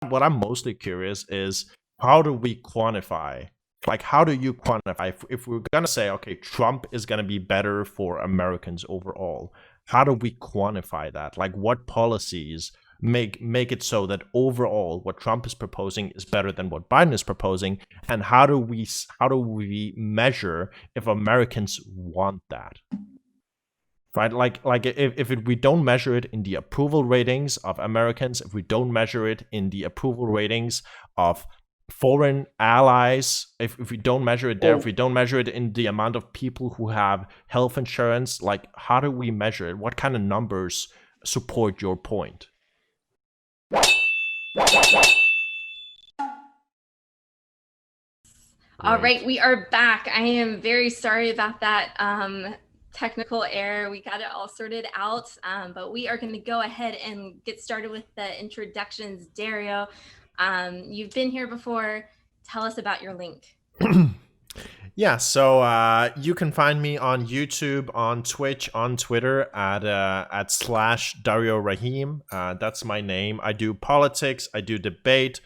what I'm mostly curious is, how do we quantify? Like, how do you quantify if we're gonna say, okay, Trump is gonna be better for Americans overall? How do we quantify that? Like, what policies make it so that overall what Trump is proposing is better than what Biden is proposing? And how do we measure if Americans want that? Right, like if we don't measure it in the approval ratings of Americans, if we don't measure it in the approval ratings of foreign allies, if we don't measure it there, if Well, we don't measure it in the amount of people who have health insurance, like, how do we measure it? What kind of numbers support your point? All right, Great. we are back. I am very sorry about that technical error. We got it all sorted out, but we are going to go ahead and get started with the introductions. Dario, you've been here before. Tell us about your link. Yeah, so you can find me on YouTube, on Twitch, on Twitter at slash Dario Rahim. That's my name. I do politics, I do debate.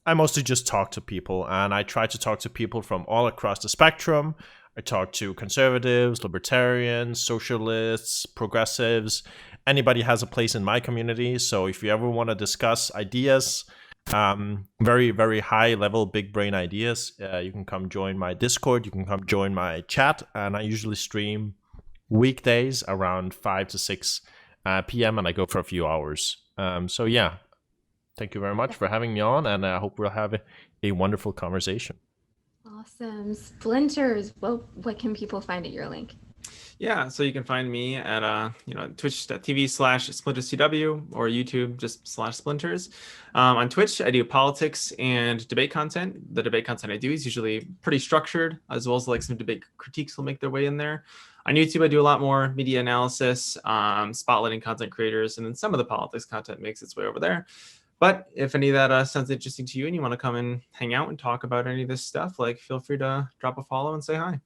I mostly just talk to people, and I try to talk to people from all across the spectrum. I talk to conservatives, libertarians, socialists, progressives. Anybody has a place in my community. So if you ever want to discuss ideas, very, very high level, big brain ideas, you can come join my Discord. You can come join my chat. And I usually stream weekdays around 5 to 6 p.m. and I go for a few hours. So yeah, thank you very much for having me on, and I hope we'll have a wonderful conversation. Awesome. Splinters, what can people find at your link? Yeah, so you can find me at twitch.tv/splinterscw or YouTube just /splinters. On Twitch, I do politics and debate content. The debate content I do is usually pretty structured, as well as like some debate critiques will make their way in there. On YouTube, I do a lot more media analysis, spotlighting content creators, and then some of the politics content makes its way over there. But if any of that sounds interesting to you and you want to come and hang out and talk about any of this stuff, like, feel free to drop a follow and say hi.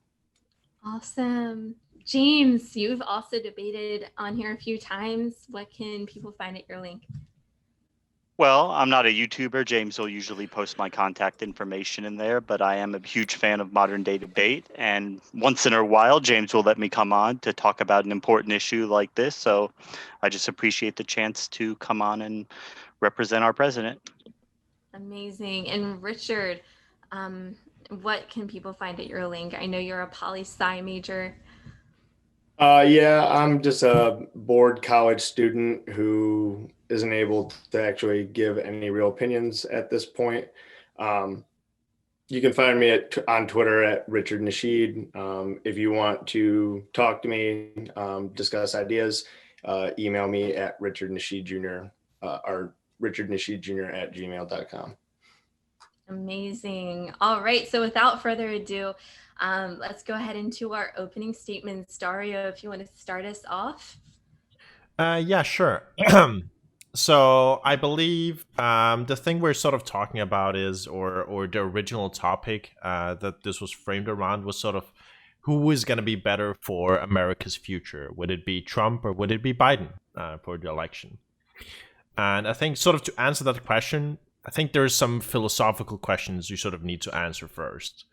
Awesome. James, you've also debated on here a few times. What can people find at your link? Well, I'm not a YouTuber. James will usually post my contact information in there, but I am a huge fan of modern day debate. And once in a while, James will let me come on to talk about an important issue like this. So I just appreciate the chance to come on and represent our president. Amazing. And Richard, what can people find at your link? I know you're a poli-sci major. Yeah, I'm just a bored college student who isn't able to actually give any real opinions at this point. You can find me on Twitter at Richard Nasheed. If you want to talk to me, discuss ideas, email me at Richard Nasheed Jr. Or Richard Nasheed Jr. at gmail.com. Amazing. All right. So without further ado, let's go ahead into our opening statements. Dario, if you want to start us off. Yeah, sure. So I believe the thing we're sort of talking about is, or the original topic that this was framed around was sort of, who is going to be better for America's future? Would it be Trump or would it be Biden for the election? And I think, sort of, to answer that question, I think there's some philosophical questions you sort of need to answer first.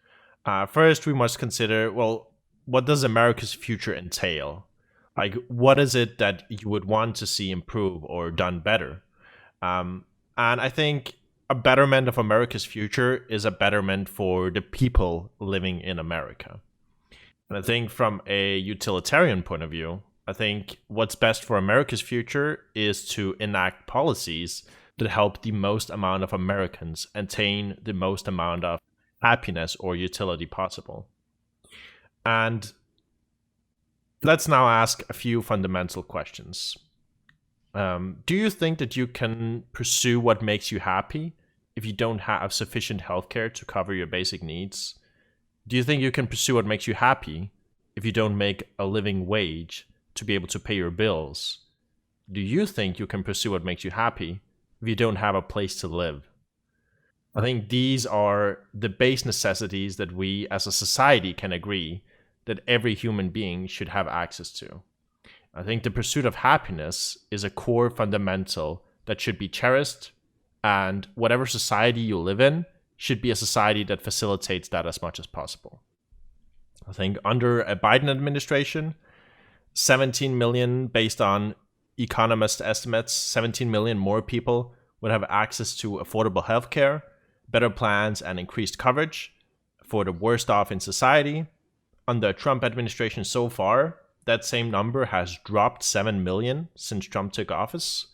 First, we must consider, well, what does America's future entail? Like, what is it that you would want to see improve or done better? And I think a betterment of America's future is a betterment for the people living in America. And I think from a utilitarian point of view, I think what's best for America's future is to enact policies that help the most amount of Americans attain the most amount of happiness or utility possible. And let's now ask a few fundamental questions. Do you think that you can pursue what makes you happy if you don't have sufficient healthcare to cover your basic needs? Do you think you can pursue what makes you happy if you don't make a living wage to be able to pay your bills? Do you think you can pursue what makes you happy if you don't have a place to live? I think these are the base necessities that we as a society can agree that every human being should have access to. I think the pursuit of happiness is a core fundamental that should be cherished And whatever society you live in should be a society that facilitates that as much as possible. I think under a Biden administration, 17 million, based on economist estimates, 17 million more people would have access to affordable healthcare, better plans, and increased coverage for the worst off in society. Under the Trump administration so far, that same number has dropped 7 million since Trump took office.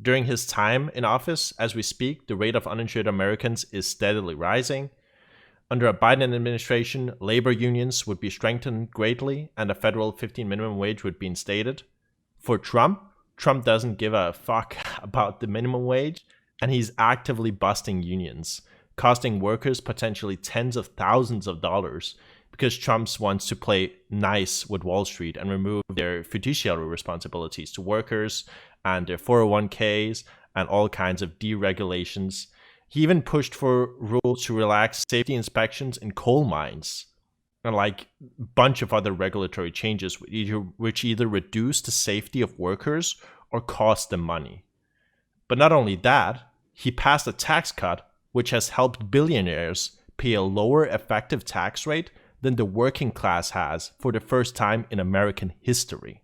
During his time in office, as we speak, the rate of uninsured Americans is steadily rising. Under a Biden administration, labor unions would be strengthened greatly and a federal 15 minimum wage would be instated. For Trump doesn't give a fuck about the minimum wage, and he's actively busting unions, costing workers potentially tens of thousands of dollars because Trump wants to play nice with Wall Street and remove their fiduciary responsibilities to workers and their 401ks and all kinds of deregulations. He even pushed for rules to relax safety inspections in coal mines and like a bunch of other regulatory changes which either reduce the safety of workers or cost them money. But not only that, he passed a tax cut which has helped billionaires pay a lower effective tax rate than the working class has for the first time in American history.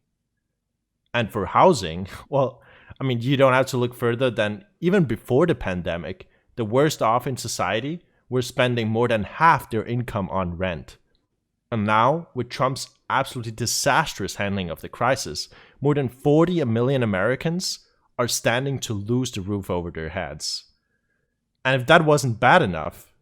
And for housing, well, I mean, you don't have to look further than even before the pandemic, the worst off in society were spending more than half their income on rent. And now, with Trump's absolutely disastrous handling of the crisis, more than 40 million Americans are standing to lose the roof over their heads. And if that wasn't bad enough,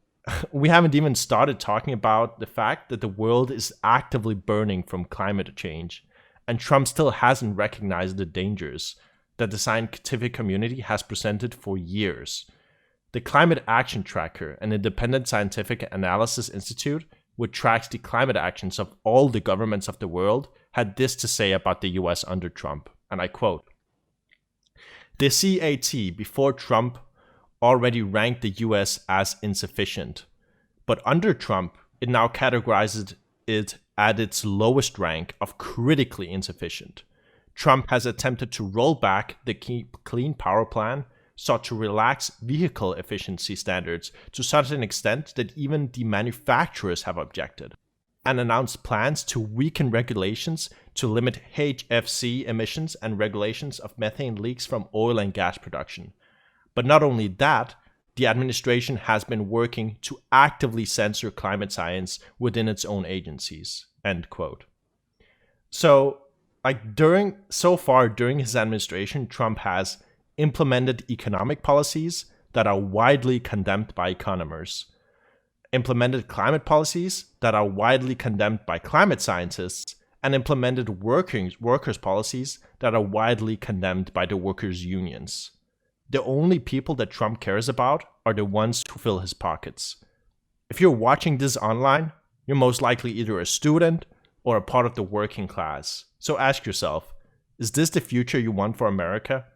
we haven't even started talking about the fact that the world is actively burning from climate change, and Trump still hasn't recognized the dangers that the scientific community has presented for years. The Climate Action Tracker, an independent scientific analysis institute which tracks the climate actions of all the governments of the world, had this to say about the US under Trump, and I quote, "The CAT before Trump already ranked the US as insufficient, but under Trump, it now categorizes it at its lowest rank of critically insufficient. Trump has attempted to roll back the Clean Power Plan, sought to relax vehicle efficiency standards to such an extent that even the manufacturers have objected, and announced plans to weaken regulations to limit HFC emissions and regulations of methane leaks from oil and gas production. But not only that, the administration has been working to actively censor climate science within its own agencies." End quote. So, so far during his administration, Trump has implemented economic policies that are widely condemned by economers, implemented climate policies that are widely condemned by climate scientists, and implemented workers' policies that are widely condemned by the workers' unions. The only people that Trump cares about are the ones who fill his pockets. If you're watching this online, you're most likely either a student or a part of the working class. So ask yourself, is this the future you want for America?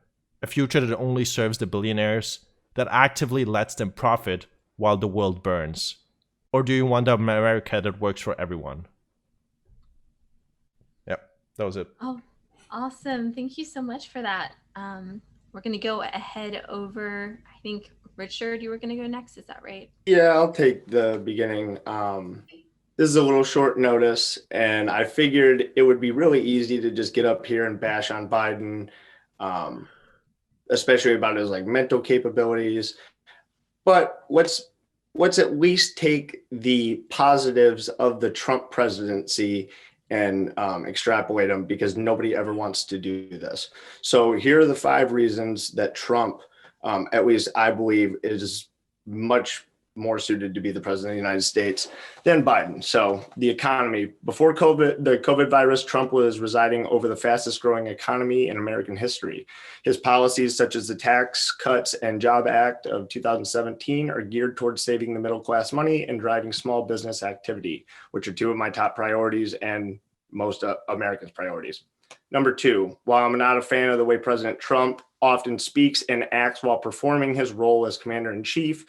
A future that only serves the billionaires, that actively lets them profit while the world burns? Or do you want an America that works for everyone? Yep, that was it. Oh, awesome. Thank you so much for that. We're going to go ahead over, I think, Richard, you were going to go next. Is that right? Yeah, I'll take the beginning. This is a little short notice, and I figured it would be really easy to just get up here and bash on Biden, especially about his mental capabilities. But let's at least take the positives of the Trump presidency and extrapolate them, because nobody ever wants to do this. So here are the 5 reasons that Trump, at least I believe, is much more suited to be the president of the United States than Biden. So the economy. Before the COVID virus, Trump was residing over the fastest growing economy in American history. His policies, such as the Tax Cuts and Job Act of 2017, are geared towards saving the middle class money and driving small business activity, which are 2 of my top priorities and most Americans' priorities. Number 2, while I'm not a fan of the way President Trump often speaks and acts while performing his role as commander in chief,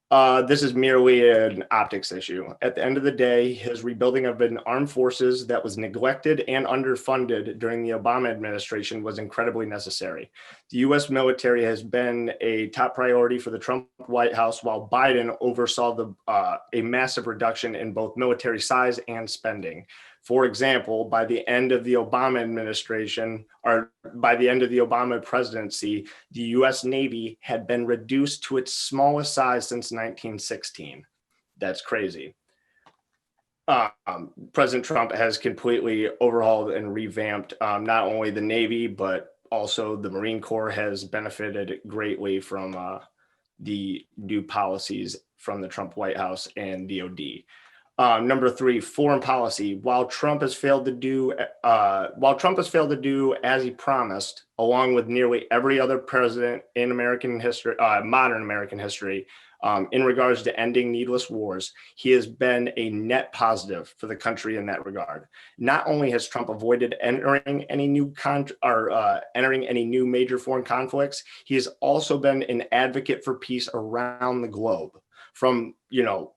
This is merely an optics issue. At the end of the day, his rebuilding of an armed forces that was neglected and underfunded during the Obama administration was incredibly necessary. The U.S. military has been a top priority for the Trump White House, while Biden oversaw a massive reduction in both military size and spending. For example, by the end of the Obama administration, or by the end of the Obama presidency, the U.S. Navy had been reduced to its smallest size since 1916. That's crazy. President Trump has completely overhauled and revamped not only the Navy, but also the Marine Corps has benefited greatly from the new policies from the Trump White House and DOD. Number 3, foreign policy. While Trump has failed to do as he promised, along with nearly every other president in American history, modern American history, in regards to ending needless wars, he has been a net positive for the country in that regard. Not only has Trump avoided entering any new major foreign conflicts, he has also been an advocate for peace around the globe. From,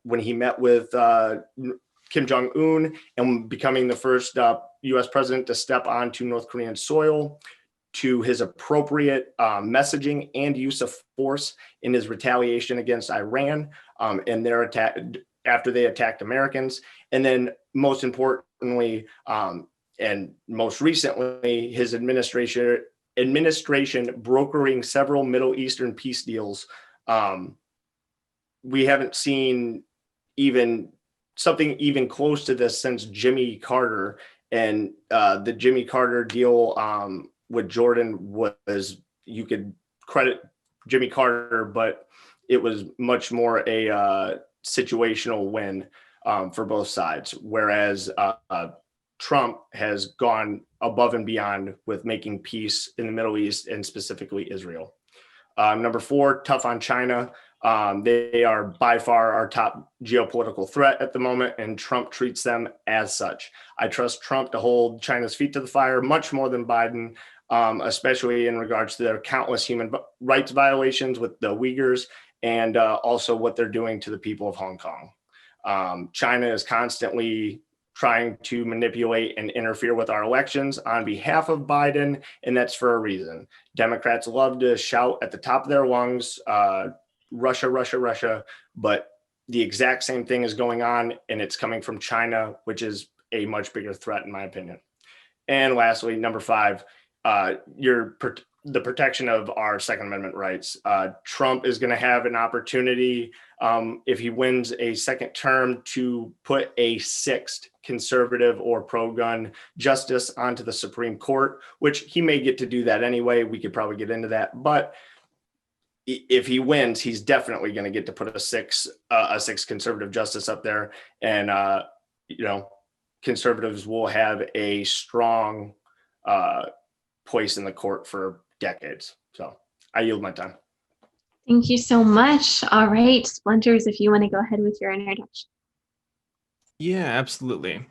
when he met with Kim Jong-un and becoming the first U.S. president to step onto North Korean soil, to his appropriate messaging and use of force in his retaliation against Iran and their attack after they attacked Americans. And then most importantly, and most recently, his administration brokering several Middle Eastern peace deals. We haven't seen something even close to this since Jimmy Carter, and the Jimmy Carter deal with Jordan was, you could credit Jimmy Carter, but it was much more a situational win for both sides. Whereas Trump has gone above and beyond with making peace in the Middle East and specifically Israel. Number 4, tough on China. They are by far our top geopolitical threat at the moment, and Trump treats them as such. I trust Trump to hold China's feet to the fire much more than Biden, especially in regards to their countless human rights violations with the Uyghurs and also what they're doing to the people of Hong Kong. China is constantly trying to manipulate and interfere with our elections on behalf of Biden, and that's for a reason. Democrats love to shout at the top of their lungs, Russia, Russia, Russia, but the exact same thing is going on, and it's coming from China, which is a much bigger threat, in my opinion. And lastly, number 5, the protection of our Second Amendment rights. Trump is going to have an opportunity, if he wins a second term, to put a 6th conservative or pro-gun justice onto the Supreme Court, which he may get to do that anyway. We could probably get into that, but if he wins, he's definitely going to get to put a 6th conservative justice up there, and conservatives will have a strong place in the court for decades. So I yield my time. Thank you so much. All right, Splinters, if you want to go ahead with your introduction. Yeah, absolutely.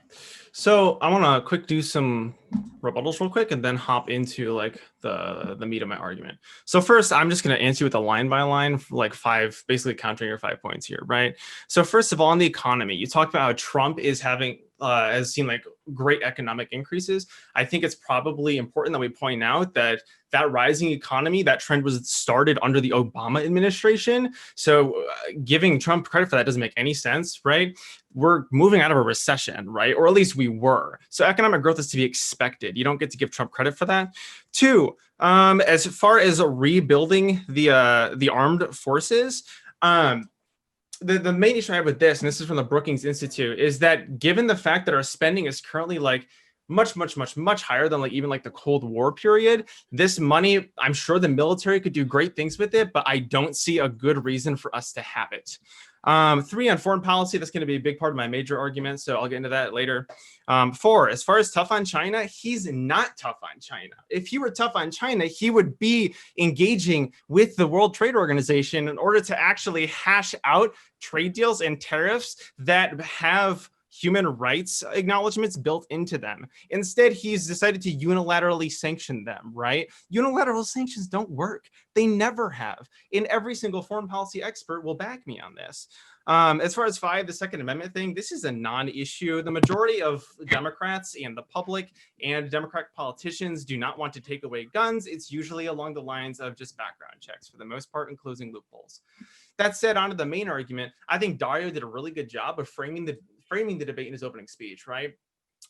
So I want to do some rebuttals real quick and then hop into like the meat of my argument. So first, I'm just going to answer you with a line by line, like 5, basically countering your 5 points here, right? So first of all, on the economy, you talked about how Trump is has seen like great economic increases. I think it's probably important that we point out that rising economy, that trend was started under the Obama administration. So giving Trump credit for that doesn't make any sense, right? We're moving out of a recession, right? Or at least we were. So economic growth is to be expected. You don't get to give Trump credit for that. 2, as far as rebuilding the armed forces, the main issue I have with this, and this is from the Brookings Institute, is that given the fact that our spending is currently like much higher than like even like the Cold War period, this money, I'm sure the military could do great things with it, but I don't see a good reason for us to have it. 3, on foreign policy, that's going to be a big part of my major argument, so I'll get into that later. 4, as far as tough on China, he's not tough on China. If he were tough on China, he would be engaging with the World Trade Organization in order to actually hash out trade deals and tariffs that have human rights acknowledgments built into them. Instead, he's decided to unilaterally sanction them, right? Unilateral sanctions don't work. They never have. And every single foreign policy expert will back me on this. As far as 5, the Second Amendment thing, this is a non-issue. The majority of Democrats and the public and Democratic politicians do not want to take away guns. It's usually along the lines of just background checks for the most part and closing loopholes. That said, on to the main argument, I think Dario did a really good job of framing the debate in his opening speech, right?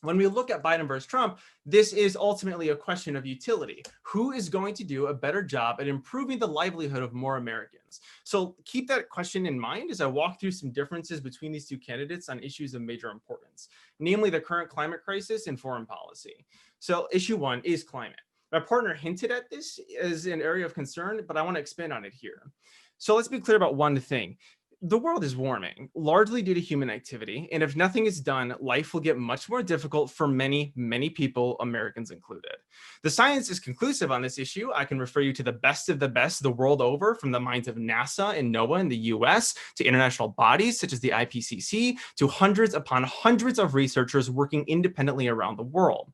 When we look at Biden versus Trump, this is ultimately a question of utility. Who is going to do a better job at improving the livelihood of more Americans? So keep that question in mind as I walk through some differences between these two candidates on issues of major importance, namely the current climate crisis and foreign policy. So issue 1 is climate. My partner hinted at this as an area of concern, but I want to expand on it here. So let's be clear about one thing. The world is warming, largely due to human activity, and if nothing is done, life will get much more difficult for many, many people, Americans included. The science is conclusive on this issue. I can refer you to the best of the best the world over, from the minds of NASA and NOAA in the US, to international bodies such as the IPCC, to hundreds upon hundreds of researchers working independently around the world.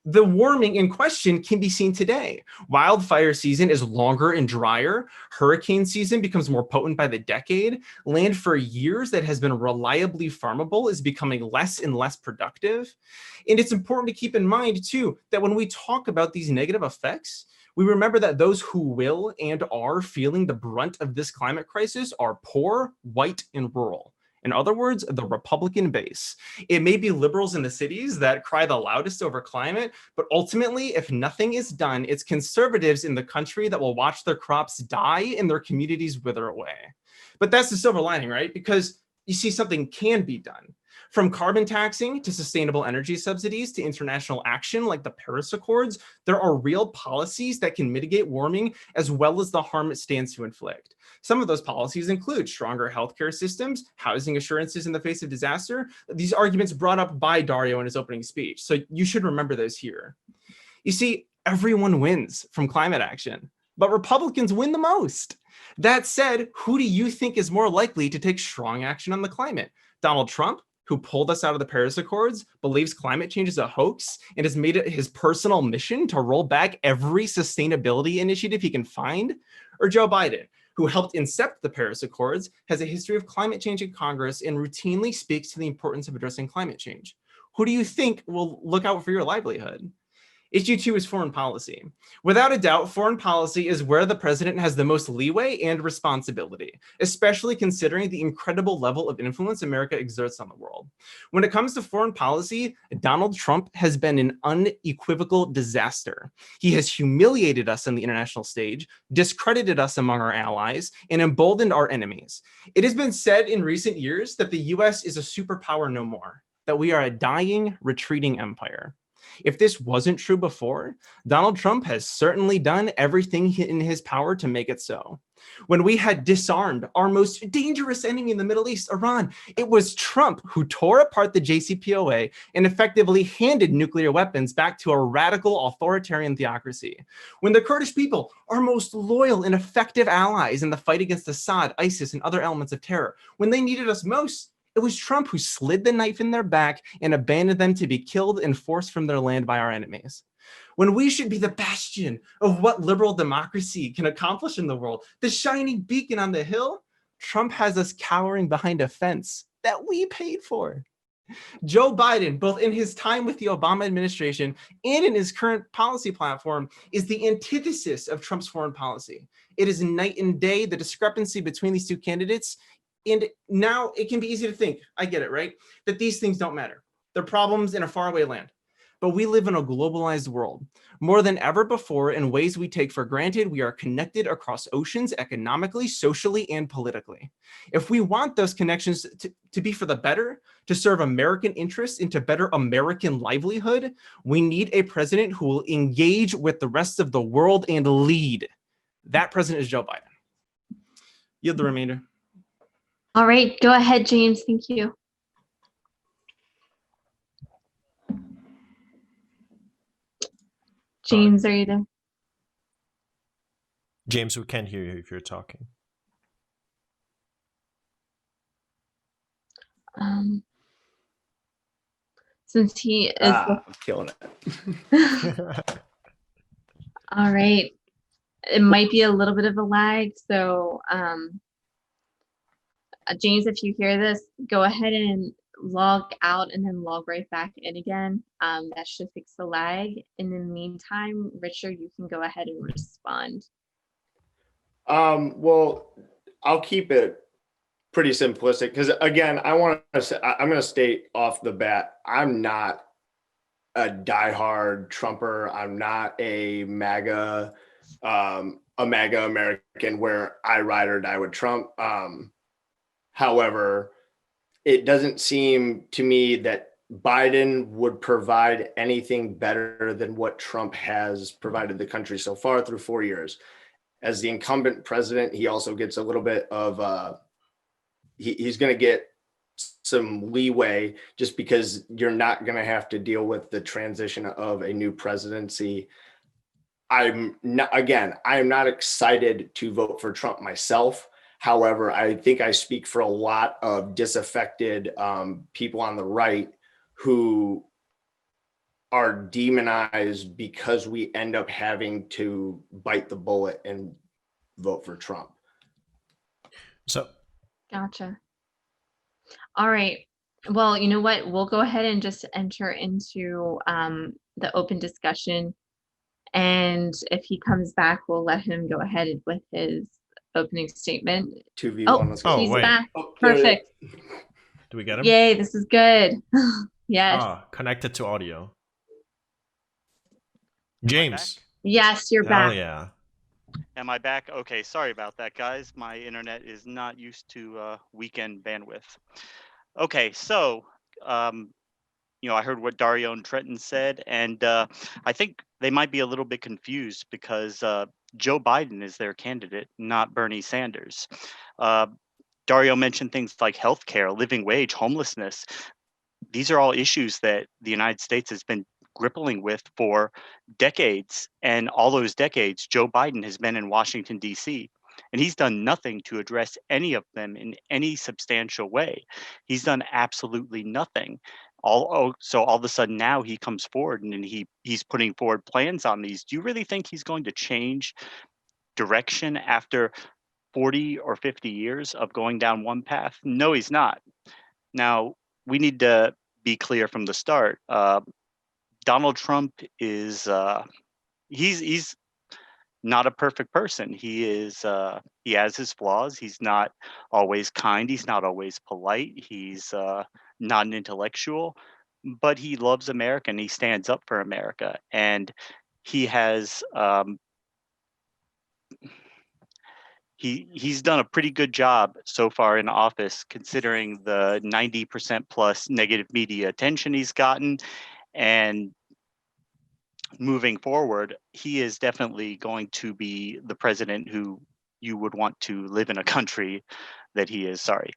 The warming in question can be seen today. Wildfire season is longer and drier. Hurricane season becomes more potent by the decade. Land for years that has been reliably farmable is becoming less and less productive. And it's important to keep in mind, too, that when we talk about these negative effects, we remember that those who will and are feeling the brunt of this climate crisis are poor, white, and rural. In other words, the Republican base. It may be liberals in the cities that cry the loudest over climate, but ultimately, if nothing is done, it's conservatives in the country that will watch their crops die and their communities wither away. But that's the silver lining, right? Because you see, something can be done. From carbon taxing to sustainable energy subsidies to international action like the Paris Accords, there are real policies that can mitigate warming as well as the harm it stands to inflict. Some of those policies include stronger healthcare systems, housing assurances in the face of disaster. These arguments brought up by Dario in his opening speech, so you should remember those here. You see, everyone wins from climate action, but Republicans win the most. That said, who do you think is more likely to take strong action on the climate? Donald Trump, who pulled us out of the Paris Accords, believes climate change is a hoax, and has made it his personal mission to roll back every sustainability initiative he can find? Or Joe Biden, who helped incept the Paris Accords, has a history of climate change in Congress, and routinely speaks to the importance of addressing climate change? Who do you think will look out for your livelihood? Issue 2 is foreign policy. Without a doubt, foreign policy is where the president has the most leeway and responsibility, especially considering the incredible level of influence America exerts on the world. When it comes to foreign policy, Donald Trump has been an unequivocal disaster. He has humiliated us on the international stage, discredited us among our allies, and emboldened our enemies. It has been said in recent years that the US is a superpower no more, that we are a dying, retreating empire. If this wasn't true before, Donald Trump has certainly done everything in his power to make it so. When we had disarmed our most dangerous enemy in the Middle East, Iran, it was Trump who tore apart the JCPOA and effectively handed nuclear weapons back to a radical authoritarian theocracy. When the Kurdish people, our most loyal and effective allies in the fight against Assad, ISIS, and other elements of terror, when they needed us most, it was Trump who slid the knife in their back and abandoned them to be killed and forced from their land by our enemies. When we should be the bastion of what liberal democracy can accomplish in the world, the shining beacon on the hill, Trump has us cowering behind a fence that we paid for. Joe Biden, both in his time with the Obama administration and in his current policy platform, is the antithesis of Trump's foreign policy. It is night and day, the discrepancy between these two candidates. And now it can be easy to think, I get it, right? That these things don't matter. They're problems in a faraway land. But we live in a globalized world. More than ever before, in ways we take for granted, we are connected across oceans economically, socially, and politically. If we want those connections to be for the better, to serve American interests and to better American livelihood, we need a president who will engage with the rest of the world and lead. That president is Joe Biden. Yield the remainder. All right, go ahead, James. Thank you. James, are you there? James, we can't hear you if you're talking. since he is I'm killing it. all right. It might be a little bit of a lag, so James, if you hear this, go ahead and log out and then log right back in again. That should fix the lag. In the meantime, Richard, you can go ahead and respond. Well, I'll keep it pretty simplistic because again, I'm going to state off the bat, I'm not a diehard Trumper. I'm not a MAGA American where I ride or die with Trump. However, it doesn't seem to me that Biden would provide anything better than what Trump has provided the country so far through 4 years. As the incumbent president, he also gets a little bit of he's going to get some leeway just because you're not going to have to deal with the transition of a new presidency. I am not excited to vote for Trump myself. However, I think I speak for a lot of disaffected people on the right who are demonized because we end up having to bite the bullet and vote for Trump. So Gotcha. All right. Well, you know what? We'll go ahead and just enter into the open discussion. And if he comes back, we'll let him go ahead with his opening statement. 2v1. Let's go. He's wait. back. Oh, there it is. Perfect. do we get him? Yay, this is good. Yes. Connected to audio. James. Yes, you're Hell back. yeah. Am I back? Okay, sorry about that, guys. My internet is not used to weekend bandwidth. Okay, so I heard what Dario and Trenton said, and I think they might be a little bit confused because Joe Biden is their candidate, not Bernie Sanders. Dario mentioned things like healthcare, living wage, homelessness. These are all issues that the United States has been grappling with for decades. And all those decades, Joe Biden has been in Washington, D.C., and he's done nothing to address any of them in any substantial way. He's done absolutely nothing. So all of a sudden now he comes forward and he's putting forward plans on these. Do you really think he's going to change direction after 40 or 50 years of going down one path? No, he's not. Now, we need to be clear from the start. Donald Trump is he's not a perfect person. He has his flaws. He's not always kind. He's not always polite. He's not an intellectual, but he loves America and he stands up for America. And he has he's done a pretty good job so far in office, considering the 90% plus negative media attention he's gotten. And moving forward, he is definitely going to be the president who you would want to live in a country that he is. Sorry.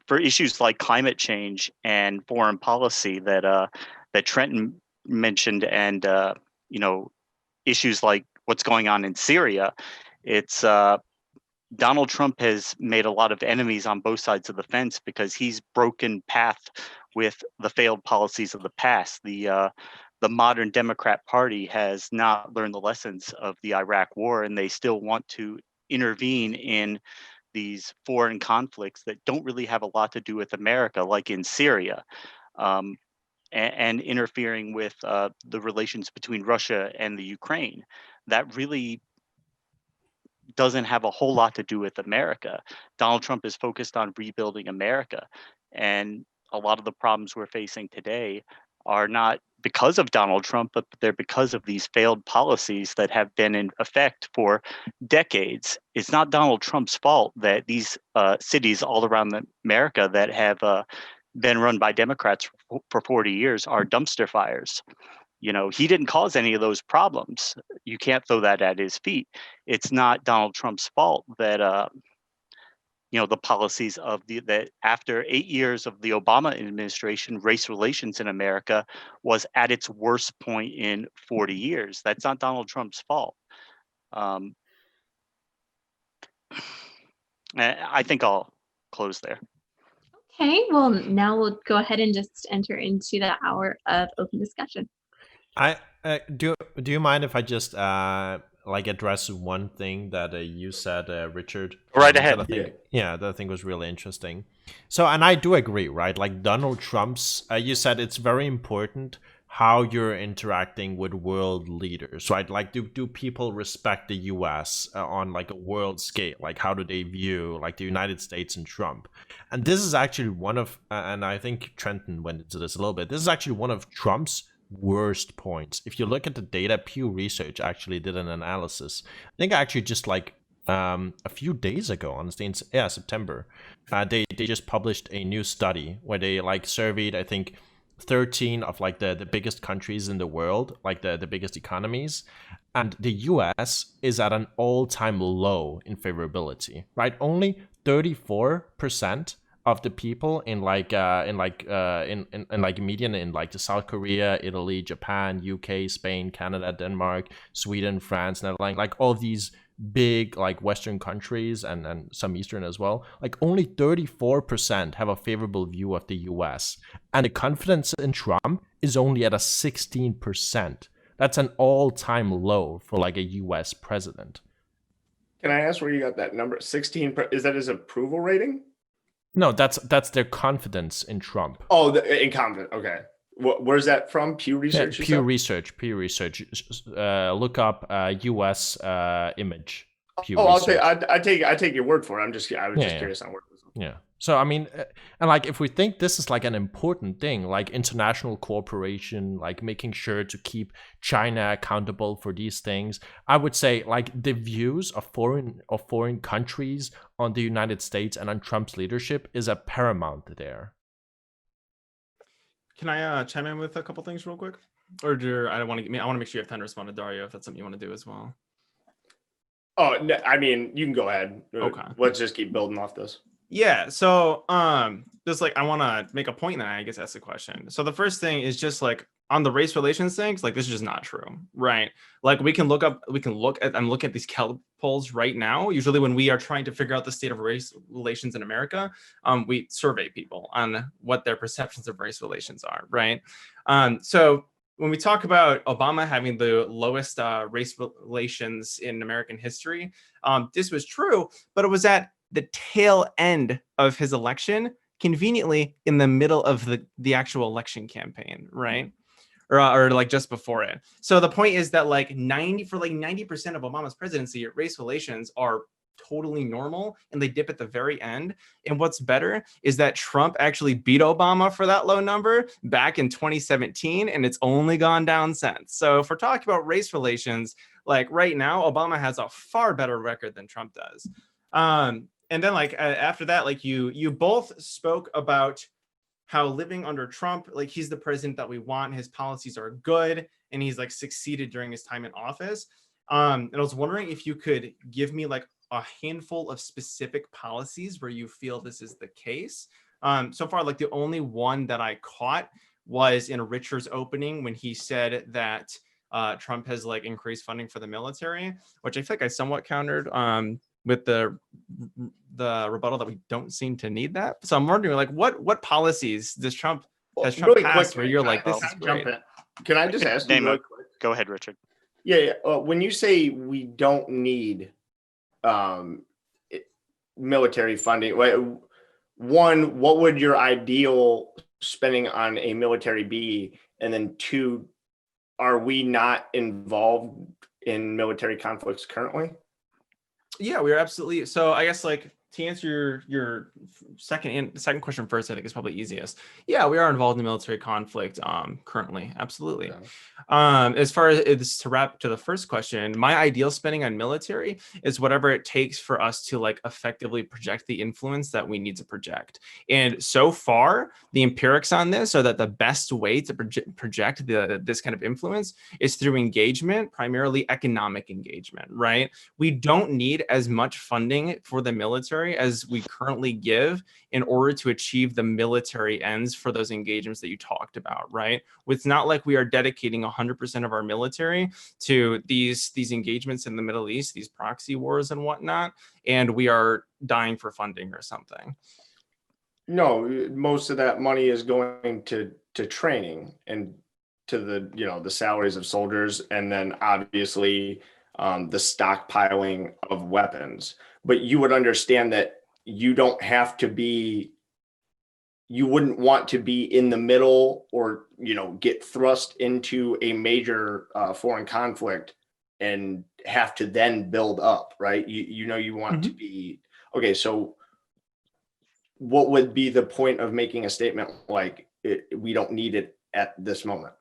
For issues like climate change and foreign policy that Trenton mentioned, and issues like what's going on in Syria, it's Donald Trump has made a lot of enemies on both sides of the fence because he's broken path with the failed policies of the past. The modern Democrat Party has not learned the lessons of the Iraq War, and they still want to intervene in these foreign conflicts that don't really have a lot to do with America, like in Syria, and interfering with the relations between Russia and the Ukraine. That really doesn't have a whole lot to do with America. Donald Trump is focused on rebuilding America. And a lot of the problems we're facing today are not because of Donald Trump, but they're because of these failed policies that have been in effect for decades. It's not Donald Trump's fault that these cities all around America that have been run by Democrats for 40 years are dumpster fires. He didn't cause any of those problems. You can't throw that at his feet. It's not Donald Trump's fault that the policies of that after 8 years of the Obama administration, race relations in America was at its worst point in 40 years. That's not Donald Trump's fault. I think I'll close there. Okay, well, now we'll go ahead and just enter into the hour of open discussion. I do you mind if I just like address one thing that you said, Richard? Right ahead. That I think that I think was really interesting. So, and I do agree, right? Like Donald Trump's, you said it's very important how you're interacting with world leaders, right? Like, do people respect the U.S. On like a world scale? Like, how do they view like the United States and Trump? And this is actually one of, and I think Trenton went into this a little bit. This is actually one of Trump's worst points. If you look at the data, Pew Research actually did an analysis. I think actually just like a few days ago, honestly, in September, they just published a new study where they like surveyed, I think, 13 of like the biggest countries in the world, like the biggest economies, and the US is at an all-time low in favorability, right? Only 34% of the people in like median in like the South Korea, Italy, Japan, UK, Spain, Canada, Denmark, Sweden, France, Netherlands, like all these big like Western countries and some Eastern as well, like only 34% have a favorable view of the US. And the confidence in Trump is only at a 16%. That's an all-time low for like a US president. Can I ask where you got that number? 16, is that his approval rating? No, that's their confidence in Trump. Oh, in confidence. Okay. Where's that from? Pew Research? Yeah, Pew Research. Look up U.S. Image. Pew Research. I take your word for it. I was just curious on where it was. Yeah. So I mean, and like if we think this is like an important thing, like international cooperation, like making sure to keep China accountable for these things, I would say like the views of foreign countries on the United States and on Trump's leadership is a paramount there. Can I chime in with a couple things real quick? Or I want to make sure you have time to respond to Dario if that's something you want to do as well. Oh, no, I mean, you can go ahead. Okay. Let's just keep building off this. Yeah. So just like I want to make a point and then I guess ask the question. So the first thing is just like on the race relations things, like this is just not true, right? Like I'm looking at these Gallup polls right now. Usually when we are trying to figure out the state of race relations in America, we survey people on what their perceptions of race relations are, right? So when we talk about Obama having the lowest race relations in American history, this was true, but it was at the tail end of his election, conveniently in the middle of the actual election campaign, right? Or like just before it. So the point is that like 90% of Obama's presidency, race relations are totally normal and they dip at the very end. And what's better is that Trump actually beat Obama for that low number back in 2017, and it's only gone down since. So if we're talking about race relations, like right now, Obama has a far better record than Trump does. And then like after that, like you both spoke about how living under Trump, like he's the president that we want, his policies are good, and he's like succeeded during his time in office. And I was wondering if you could give me like a handful of specific policies where you feel this is the case. So far, like the only one that I caught was in Richard's opening when he said that Trump has like increased funding for the military, which I feel like I somewhat countered with the rebuttal that we don't seem to need that. So I'm wondering, like, what policies does Trump has Trump really passed quick, where you're like, this is great? Can I just ask you really quick? Go ahead, Richard. Yeah. When you say we don't need military funding, one, what would your ideal spending on a military be? And then two, are we not involved in military conflicts currently? Yeah, we are absolutely. So I guess like to answer your second question first, I think is probably easiest. Yeah, we are involved in military conflict currently. Absolutely. Yeah. As far as to wrap to the first question, my ideal spending on military is whatever it takes for us to like effectively project the influence that we need to project. And so far, the empirics on this are that the best way to project this kind of influence is through engagement, primarily economic engagement, right? We don't need as much funding for the military as we currently give in order to achieve the military ends for those engagements that you talked about, right? It's not like we are dedicating 100% of our military to these engagements in the Middle East, these proxy wars and whatnot, and we are dying for funding or something. No, most of that money is going to training and to the, the salaries of soldiers, and then obviously the stockpiling of weapons. But you would understand that you don't have to be, you wouldn't want to be in the middle or, get thrust into a major foreign conflict and have to then build up, right? You want to be, okay, so what would be the point of making a statement like we don't need it at this moment?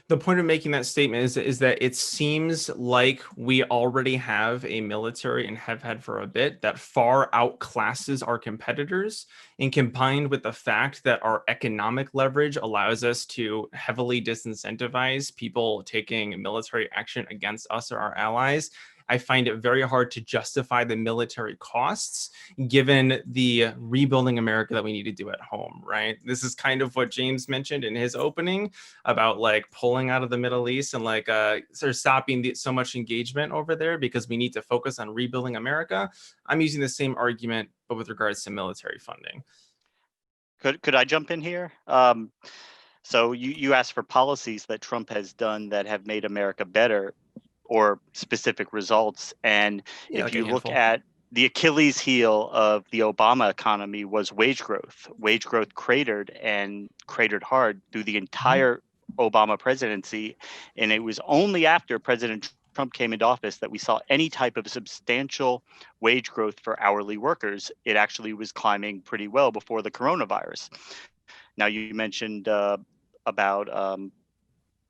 The point of making that statement is that it seems like we already have a military and have had for a bit that far outclasses our competitors, and combined with the fact that our economic leverage allows us to heavily disincentivize people taking military action against us or our allies. I find it very hard to justify the military costs given the rebuilding America that we need to do at home, right? This is kind of what James mentioned in his opening about like pulling out of the Middle East and like sort of stopping so much engagement over there because we need to focus on rebuilding America. I'm using the same argument, but with regards to military funding. Could I jump in here? So you asked for policies that Trump has done that have made America better, or specific results. And Yeah, if like you look at the Achilles heel of the Obama economy was wage growth. Wage growth cratered hard through the entire Obama presidency. And it was only after President Trump came into office that we saw any type of substantial wage growth for hourly workers. It actually was climbing pretty well before the coronavirus. Now, you mentioned about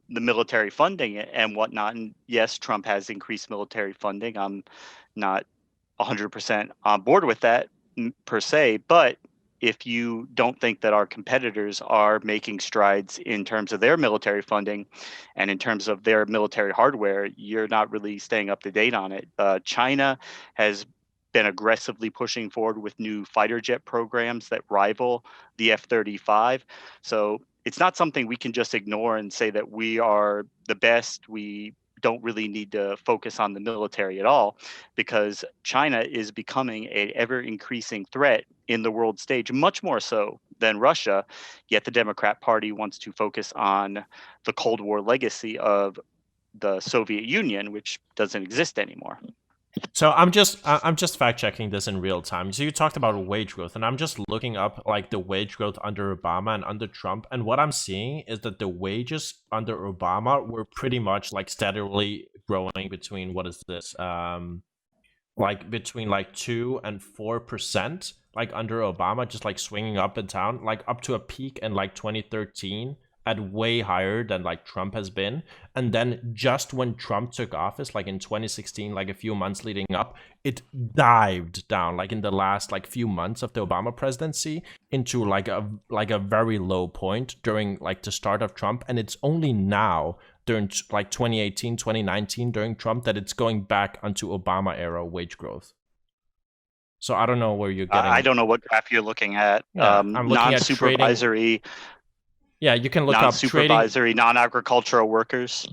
the military funding and whatnot. And yes, Trump has increased military funding. I'm not 100% on board with that per se, but if you don't think that our competitors are making strides in terms of their military funding and in terms of their military hardware, you're not really staying up to date on it. China has been aggressively pushing forward with new fighter jet programs that rival the F-35. So it's not something we can just ignore and say that we are the best. We don't really need to focus on the military at all, because China is becoming an ever increasing threat in the world stage, much more so than Russia. Yet the Democrat Party wants to focus on the Cold War legacy of the Soviet Union, which doesn't exist anymore. So I'm just fact checking this in real time. So you talked about wage growth, and I'm just looking up like the wage growth under Obama and under Trump, and what I'm seeing is that the wages under Obama were pretty much like steadily growing between, what is this, like between like 2 and 4%, like under Obama, just like swinging up and down, like up to a peak in like 2013 at way higher than like Trump has been. And then just when Trump took office, like in 2016, like a few months leading up, it dived down like in the last like few months of the Obama presidency into like a very low point during like the start of Trump. And it's only now during like 2018, 2019 during Trump that it's going back onto Obama era wage growth. So I don't know where you're getting. I don't know what graph you're looking at. Yeah, I'm looking at trading. Non-supervisory. Yeah, you can look up trading. Non-supervisory, non-agricultural workers.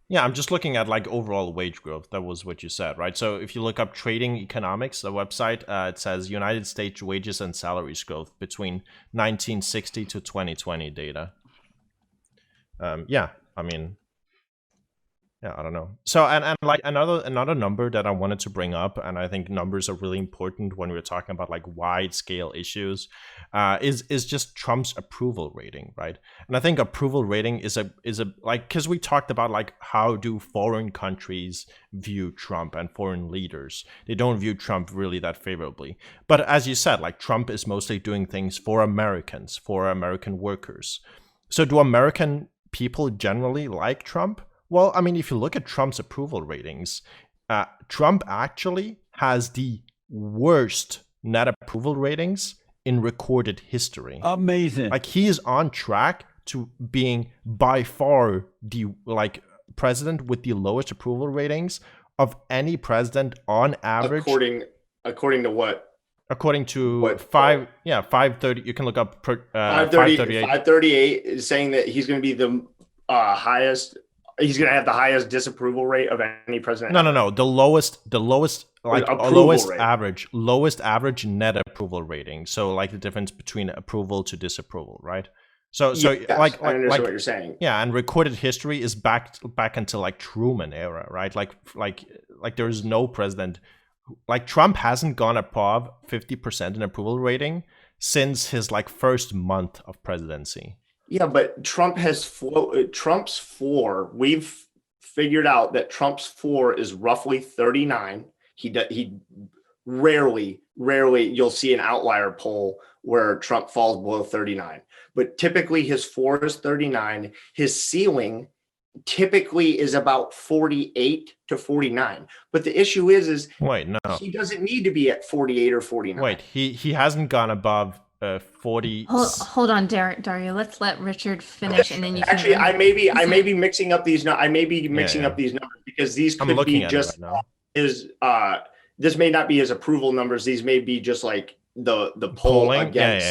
Yeah, I'm just looking at like overall wage growth. That was what you said, right? So if you look up Trading Economics, the website, it says United States wages and salaries growth between 1960 to 2020 data. Yeah, I mean, yeah, I don't know. So and like another number that I wanted to bring up, and I think numbers are really important when we're talking about like wide scale issues, is just Trump's approval rating, right? And I think approval rating is a like, because we talked about like how do foreign countries view Trump, and foreign leaders, they don't view Trump really that favorably. But as you said, like Trump is mostly doing things for Americans, for American workers. So do American people generally like Trump? Well, I mean, if you look at Trump's approval ratings, Trump actually has the worst net approval ratings in recorded history. Amazing. Like, he is on track to being by far the like president with the lowest approval ratings of any president on average. According to what? According to What? 530. You can look up 538 is saying that he's going to be the highest he's going to have the highest disapproval rate of any president. No. The lowest, like approval rate. lowest average net approval rating. So like the difference between approval to disapproval, right? So Yes, like I understand what you're saying. Yeah, and recorded history is back until like Truman era, right? Like there is no president like Trump hasn't gone above 50% in approval rating since his like first month of presidency. Yeah, but Trump's floor, we've figured out that Trump's floor is roughly 39. He rarely you'll see an outlier poll where Trump falls below 39. But typically his floor is 39. His ceiling typically is about 48 to 49. But the issue is wait, no, he doesn't need to be at 48 or 49. Wait, he hasn't gone above 40. Hold on, Dario. Let's let Richard finish, and then you Actually, can. I may be mixing up these. I may be mixing up these numbers because these could be just his. This may not be his approval numbers. These may be just like the poll polling against.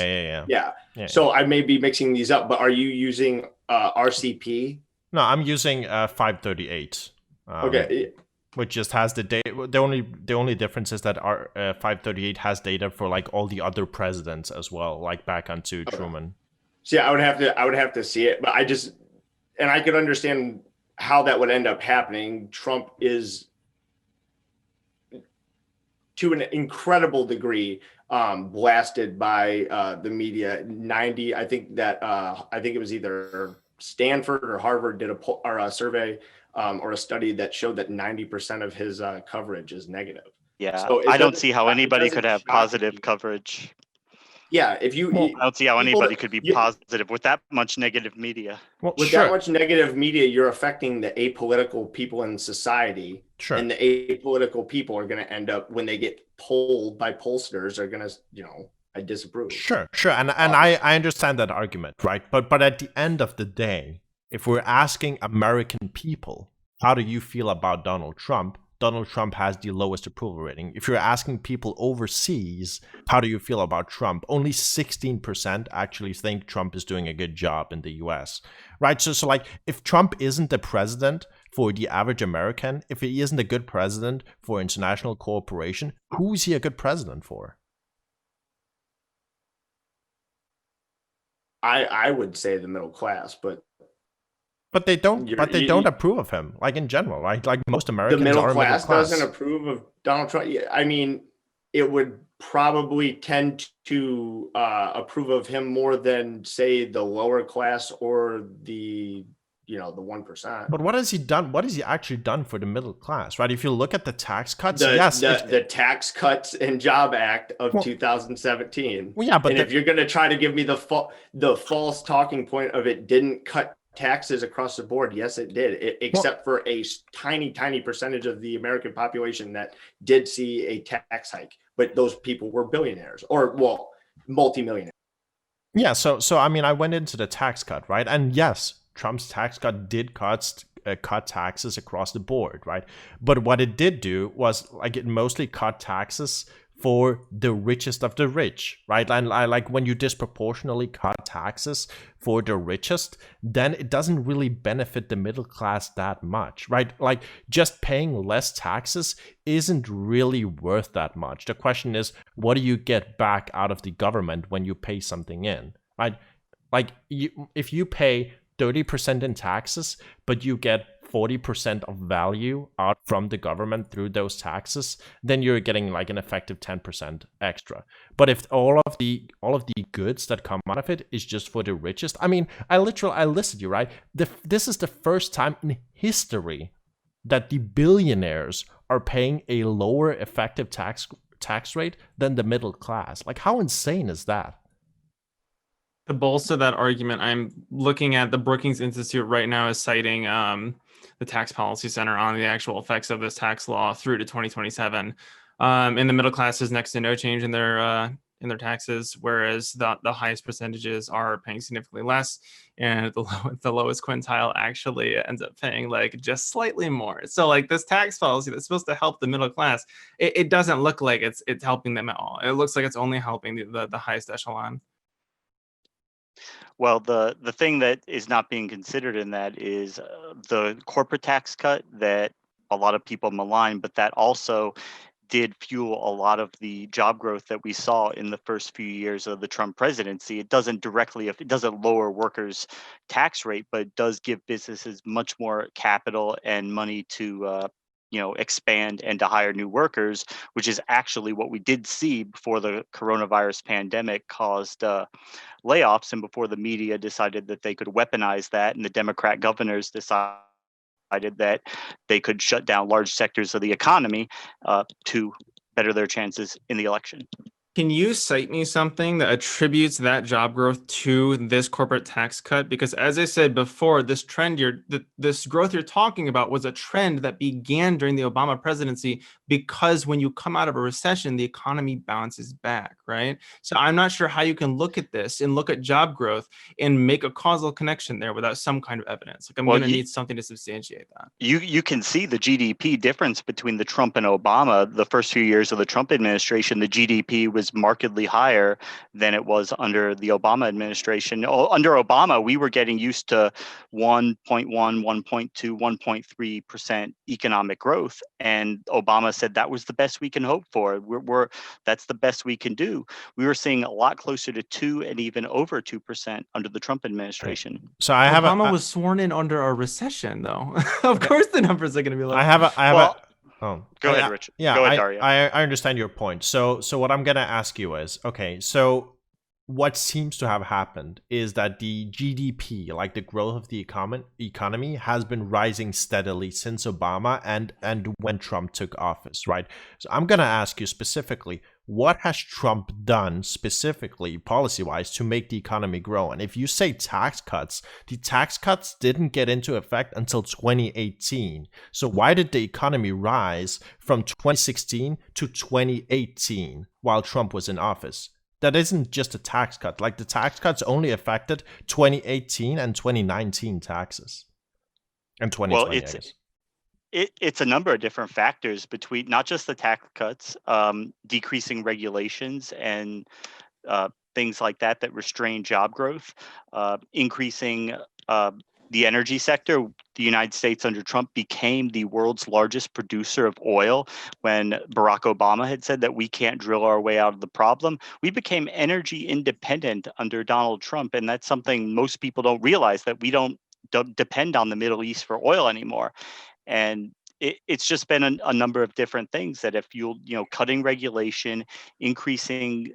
Yeah. So I may be mixing these up. But are you using RCP? No, I'm using 538. Okay. Which just has the data. The only difference is that our 538 has data for like all the other presidents as well, like back onto Truman. So yeah, I would have to see it, but I could understand how that would end up happening. Trump is to an incredible degree blasted by the media. 90, I think it was either Stanford or Harvard did a survey or a study that showed that 90% of his coverage is negative. Yeah, so I don't see how anybody could have positive coverage. Yeah, I don't see how anybody could be positive with that much negative media. Well, with that much negative media, you're affecting the apolitical people in society. Sure. And the apolitical people are going to end up, when they get polled by pollsters, are going to, I disapprove. Sure. And I understand that argument, right? But at the end of the day, if we're asking American people, how do you feel about Donald Trump? Donald Trump has the lowest approval rating. If you're asking people overseas, how do you feel about Trump? Only 16% actually think Trump is doing a good job in the US, right? So like, if Trump isn't the president for the average American, if he isn't a good president for international cooperation, who is he a good president for? I would say the middle class, but they don't approve of him, like in general, right? Like most Americans the middle are class middle class. Doesn't approve of Donald Trump. I mean, it would probably tend to approve of him more than, say, the lower class or the 1%. But what has he done? What has he actually done for the middle class, right? If you look at the tax cuts, the Tax Cuts and Job Act of 2017. Well, yeah, but if you're going to try to give me the false talking point of it didn't cut taxes across the board, yes, it did, except for a tiny percentage of the American population that did see a tax hike. But those people were billionaires or, multimillionaires. Yeah, so I mean, I went into the tax cut, right? And yes, Trump's tax cut did cut taxes across the board, right? But what it did do was, like, it mostly cut taxes for the richest of the rich, right? And I like when you disproportionately cut taxes for the richest, then it doesn't really benefit the middle class that much, right? Like, just paying less taxes isn't really worth that much. The question is, what do you get back out of the government when you pay something in, right? Like, if you pay 30% in taxes, but you get 40% of value out from the government through those taxes, then you're getting like an effective 10% extra. But if all of the goods that come out of it is just for the richest, I mean, I listed you, right? This is the first time in history that the billionaires are paying a lower effective tax rate than the middle class. Like, how insane is that? To bolster that argument, I'm looking at the Brookings Institute right now is citing the Tax Policy Center on the actual effects of this tax law through to 2027. In the middle class is next to no change in their taxes, whereas the highest percentages are paying significantly less, and the lowest quintile actually ends up paying like just slightly more. So like this tax policy that's supposed to help the middle class, it doesn't look like it's helping them at all. It looks like it's only helping the highest echelon. Well, the thing that is not being considered in that is the corporate tax cut that a lot of people malign, but that also did fuel a lot of the job growth that we saw in the first few years of the Trump presidency. It doesn't directly, it doesn't lower workers' tax rate, but it does give businesses much more capital and money to, expand and to hire new workers, which is actually what we did see before the coronavirus pandemic caused layoffs, and before the media decided that they could weaponize that, and the Democrat governors decided that they could shut down large sectors of the economy to better their chances in the election. Can you cite me something that attributes that job growth to this corporate tax cut? Because as I said before, this trend this growth you're talking about was a trend that began during the Obama presidency, because when you come out of a recession, the economy bounces back, right? So I'm not sure how you can look at this and look at job growth and make a causal connection there without some kind of evidence. Like, I'm Well, going to need something to substantiate that. you can see the GDP difference between the Trump and Obama. The first few years of the Trump administration, the GDP was markedly higher than it was under the Obama administration. Under Obama, we were getting used to 1.1, 1.2, 1.3% economic growth, and Obama said that was the best we can hope for. That's the best we can do. We were seeing a lot closer to 2 and even over 2% under the Trump administration. So I have Obama a, was sworn in under a recession, though. Of course, the numbers are going to be low. I have a, Well, oh, go ahead, Rich. Yeah, Go ahead, Dario. I understand your point. So what I'm gonna ask you is, okay, so what seems to have happened is that the GDP, like the growth of the economy, has been rising steadily since Obama and when Trump took office, right? So I'm gonna ask you specifically, what has Trump done specifically policy-wise to make the economy grow? And if you say tax cuts, the tax cuts didn't get into effect until 2018. So why did the economy rise from 2016 to 2018 while Trump was in office? That isn't just a tax cut. Like, the tax cuts only affected 2018 and 2019 taxes. And 2020, Well, I guess. it's a number of different factors, between not just the tax cuts, decreasing regulations and things like that restrain job growth, increasing the energy sector. The United States under Trump became the world's largest producer of oil. When Barack Obama had said that we can't drill our way out of the problem, we became energy independent under Donald Trump. And that's something most people don't realize, that we don't depend on the Middle East for oil anymore. And it's just been a number of different things that, if cutting regulation, increasing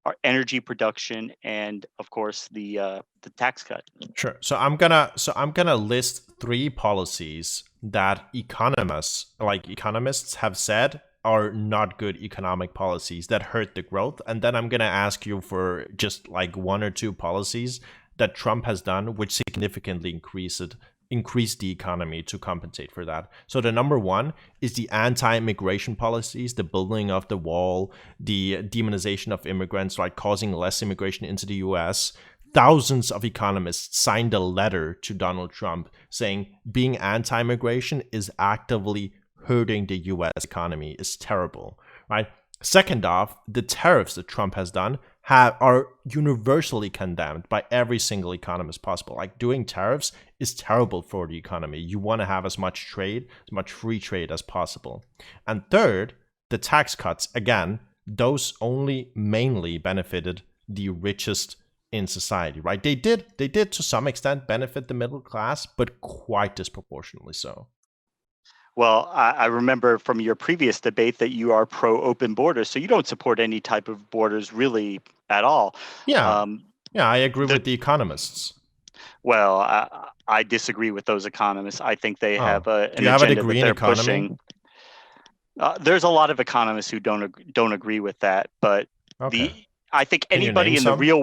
our energy production, and of course the tax cut. Sure. So I'm gonna list 3 policies that economists have said are not good economic policies that hurt the growth, and then I'm gonna ask you for just like 1 or 2 policies that Trump has done which significantly increase the economy to compensate for that. So the number 1 is the anti-immigration policies, the building of the wall, the demonization of immigrants, like causing less immigration into the US. Thousands of economists signed a letter to Donald Trump saying being anti-immigration is actively hurting the US economy, is terrible, right? Second off, the tariffs that Trump has done are universally condemned by every single economist possible. Like, doing tariffs is terrible for the economy. You want to have as much trade, as much free trade as possible. And third, the tax cuts, again, those only mainly benefited the richest in society, right? They did to some extent benefit the middle class, but quite disproportionately so. Well, I remember from your previous debate that you are pro open borders, so you don't support any type of borders really at all. Yeah, I agree with the economists. Well, I disagree with those economists. I think they have an Do you have a agenda degree that in they're economy? pushing. There's a lot of economists who don't agree with that, but Okay. I think Can you anybody name in the some? real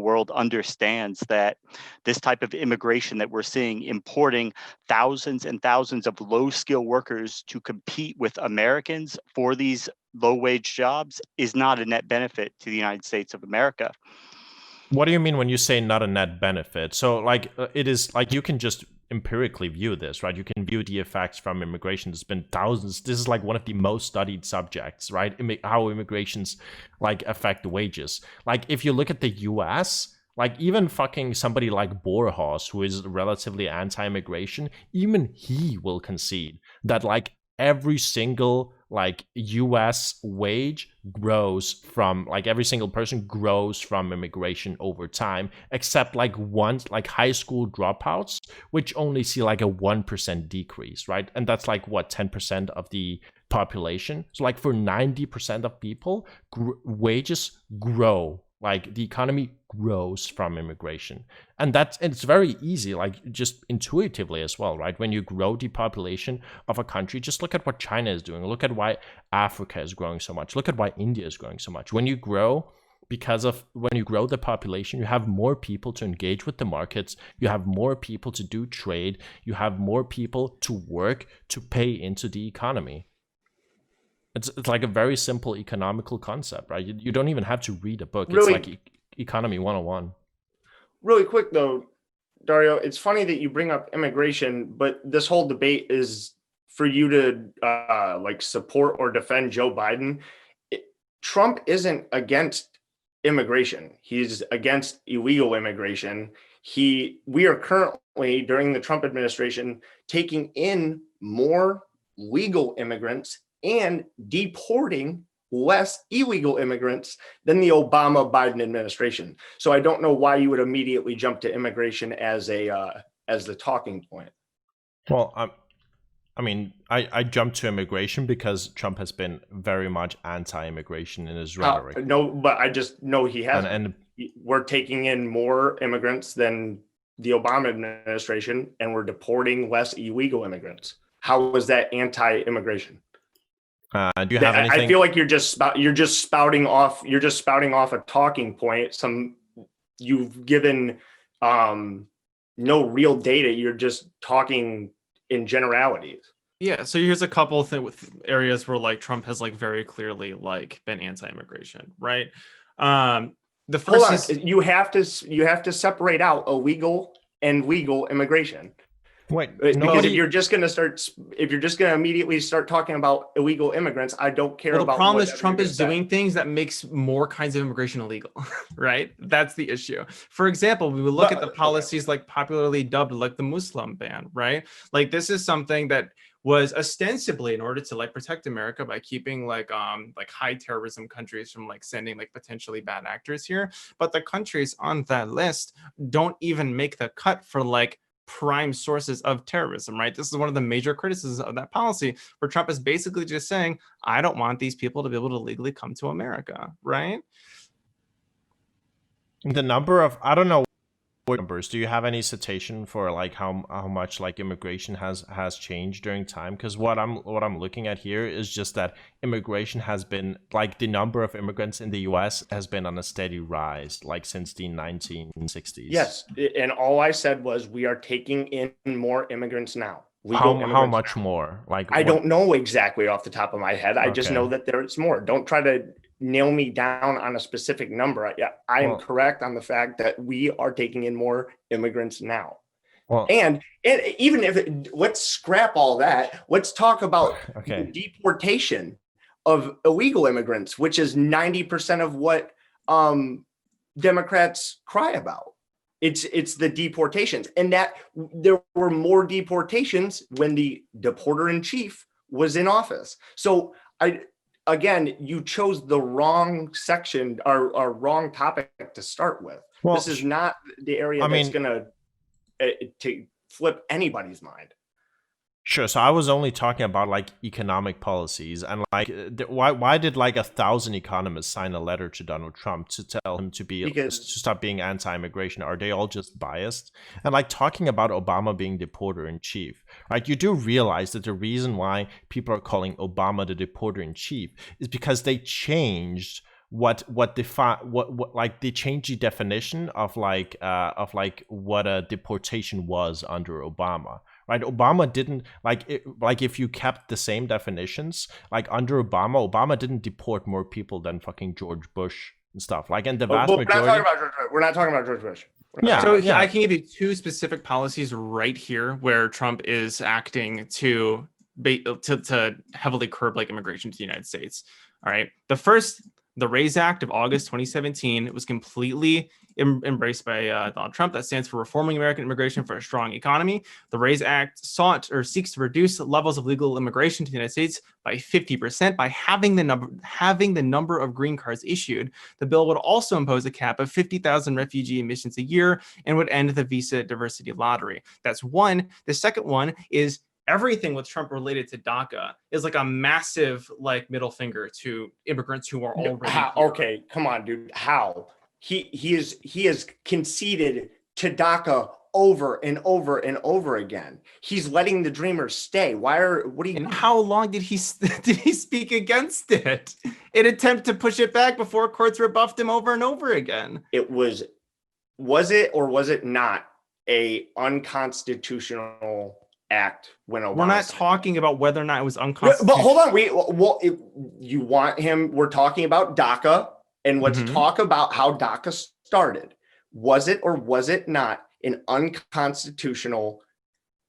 world, understands that this type of immigration that we're seeing, importing thousands and thousands of low-skill workers to compete with Americans for these low-wage jobs, is not a net benefit to the United States of America. What do you mean when you say not a net benefit? So, like, it is like you can just empirically view this, right? You can view the effects from immigration. There's been thousands. This is like one of the most studied subjects, right? How immigrations like affect wages. Like if you look at the US, like even fucking somebody like Borjas, who is relatively anti-immigration, even he will concede that like every single like US wage grows from, like every single person grows from immigration over time, except like like high school dropouts, which only see like a 1% decrease, right? And that's like what, 10% of the population. So like for 90% of people, wages grow. Like the economy grows from immigration. And it's very easy, like just intuitively as well, right? When you grow the population of a country, just look at what China is doing. Look at why Africa is growing so much. Look at why India is growing so much. When you grow the population, you have more people to engage with the markets, you have more people to do trade, you have more people to work, to pay into the economy. It's like a very simple economical concept, right? You don't even have to read a book. It's like economy 101. Really quick though, Dario, it's funny that you bring up immigration, but this whole debate is for you to like support or defend Joe Biden. Trump isn't against immigration. He's against illegal immigration. We are currently, during the Trump administration, taking in more legal immigrants and deporting less illegal immigrants than the Obama-Biden administration. So I don't know why you would immediately jump to immigration as the talking point. Well, I mean, I jumped to immigration because Trump has been very much anti-immigration in his rhetoric. No, but I just know he hasn't. And we're taking in more immigrants than the Obama administration, and we're deporting less illegal immigrants. How was that anti-immigration? Do you have anything? I feel like you're just spouting off a talking point. You've given no real data. You're just talking in generalities. Yeah, so here's a couple of with areas where like Trump has like very clearly like been anti-immigration, right? The first is you have to separate out illegal and legal immigration. Wait, because if you're just going to immediately start talking about illegal immigrants, I don't care about. The problem is Trump is doing things that makes more kinds of immigration illegal, right? That's the issue. For example, we would look at the policies like popularly dubbed like the Muslim ban, right? Like this is something that was ostensibly in order to like protect America by keeping like high terrorism countries from like sending like potentially bad actors here. But the countries on that list don't even make the cut for like prime sources of terrorism, right? This is one of the major criticisms of that policy, where Trump is basically just saying, I don't want these people to be able to legally come to America, right? The number of, I don't know numbers. Do you have any citation for like how much like immigration has changed during time? Because what I'm looking at here is just that immigration has been like the number of immigrants in the US has been on a steady rise like since the 1960s. Yes, and all I said was we are taking in more immigrants now. How much more? Like I don't know exactly off the top of my head. I just know that there's more. Don't try to nail me down on a specific number. I am correct on the fact that we are taking in more immigrants now. Well, and even if let's scrap all that, let's talk about deportation of illegal immigrants, which is 90% of what Democrats cry about. It's the deportations, and that there were more deportations when the deporter in chief was in office. So again, you chose the wrong section or wrong topic to start with. Well, this is not the area that's going to flip anybody's mind. Sure. So I was only talking about like economic policies, and like why did like 1,000 economists sign a letter to Donald Trump to tell him to stop being anti-immigration? Are they all just biased? And like talking about Obama being deporter in chief, right? You do realize that the reason why people are calling Obama the deporter in chief is because they changed they changed the definition of what a deportation was under Obama. Right, Obama didn't if you kept the same definitions, like under Obama didn't deport more people than fucking George Bush and stuff. Like, and the vast majority. We're not talking about George Bush. Yeah, So yeah. I can give you two specific policies right here where Trump is acting to heavily curb like immigration to the United States. All right. The first, the RAISE Act of August 2017, was completely embraced by Donald Trump. That stands for Reforming American Immigration for a Strong Economy. The RAISE Act sought or seeks to reduce levels of legal immigration to the United States by 50% by having the number of green cards issued. The bill would also impose a cap of 50,000 refugee admissions a year and would end the visa diversity lottery. That's one. The second one is everything with Trump related to DACA is like a massive like middle finger to immigrants who are already here. Okay, come on, dude. How? He is conceded to DACA over and over and over again. He's letting the dreamers stay. And how long did he speak against it? In attempt to push it back before courts rebuffed him over and over again. It was it or was it not a unconstitutional act when Obama? We're not talking about whether or not it was unconstitutional. But hold on, you want him? We're talking about DACA, and let's talk about how DACA started. Was it or was it not an unconstitutional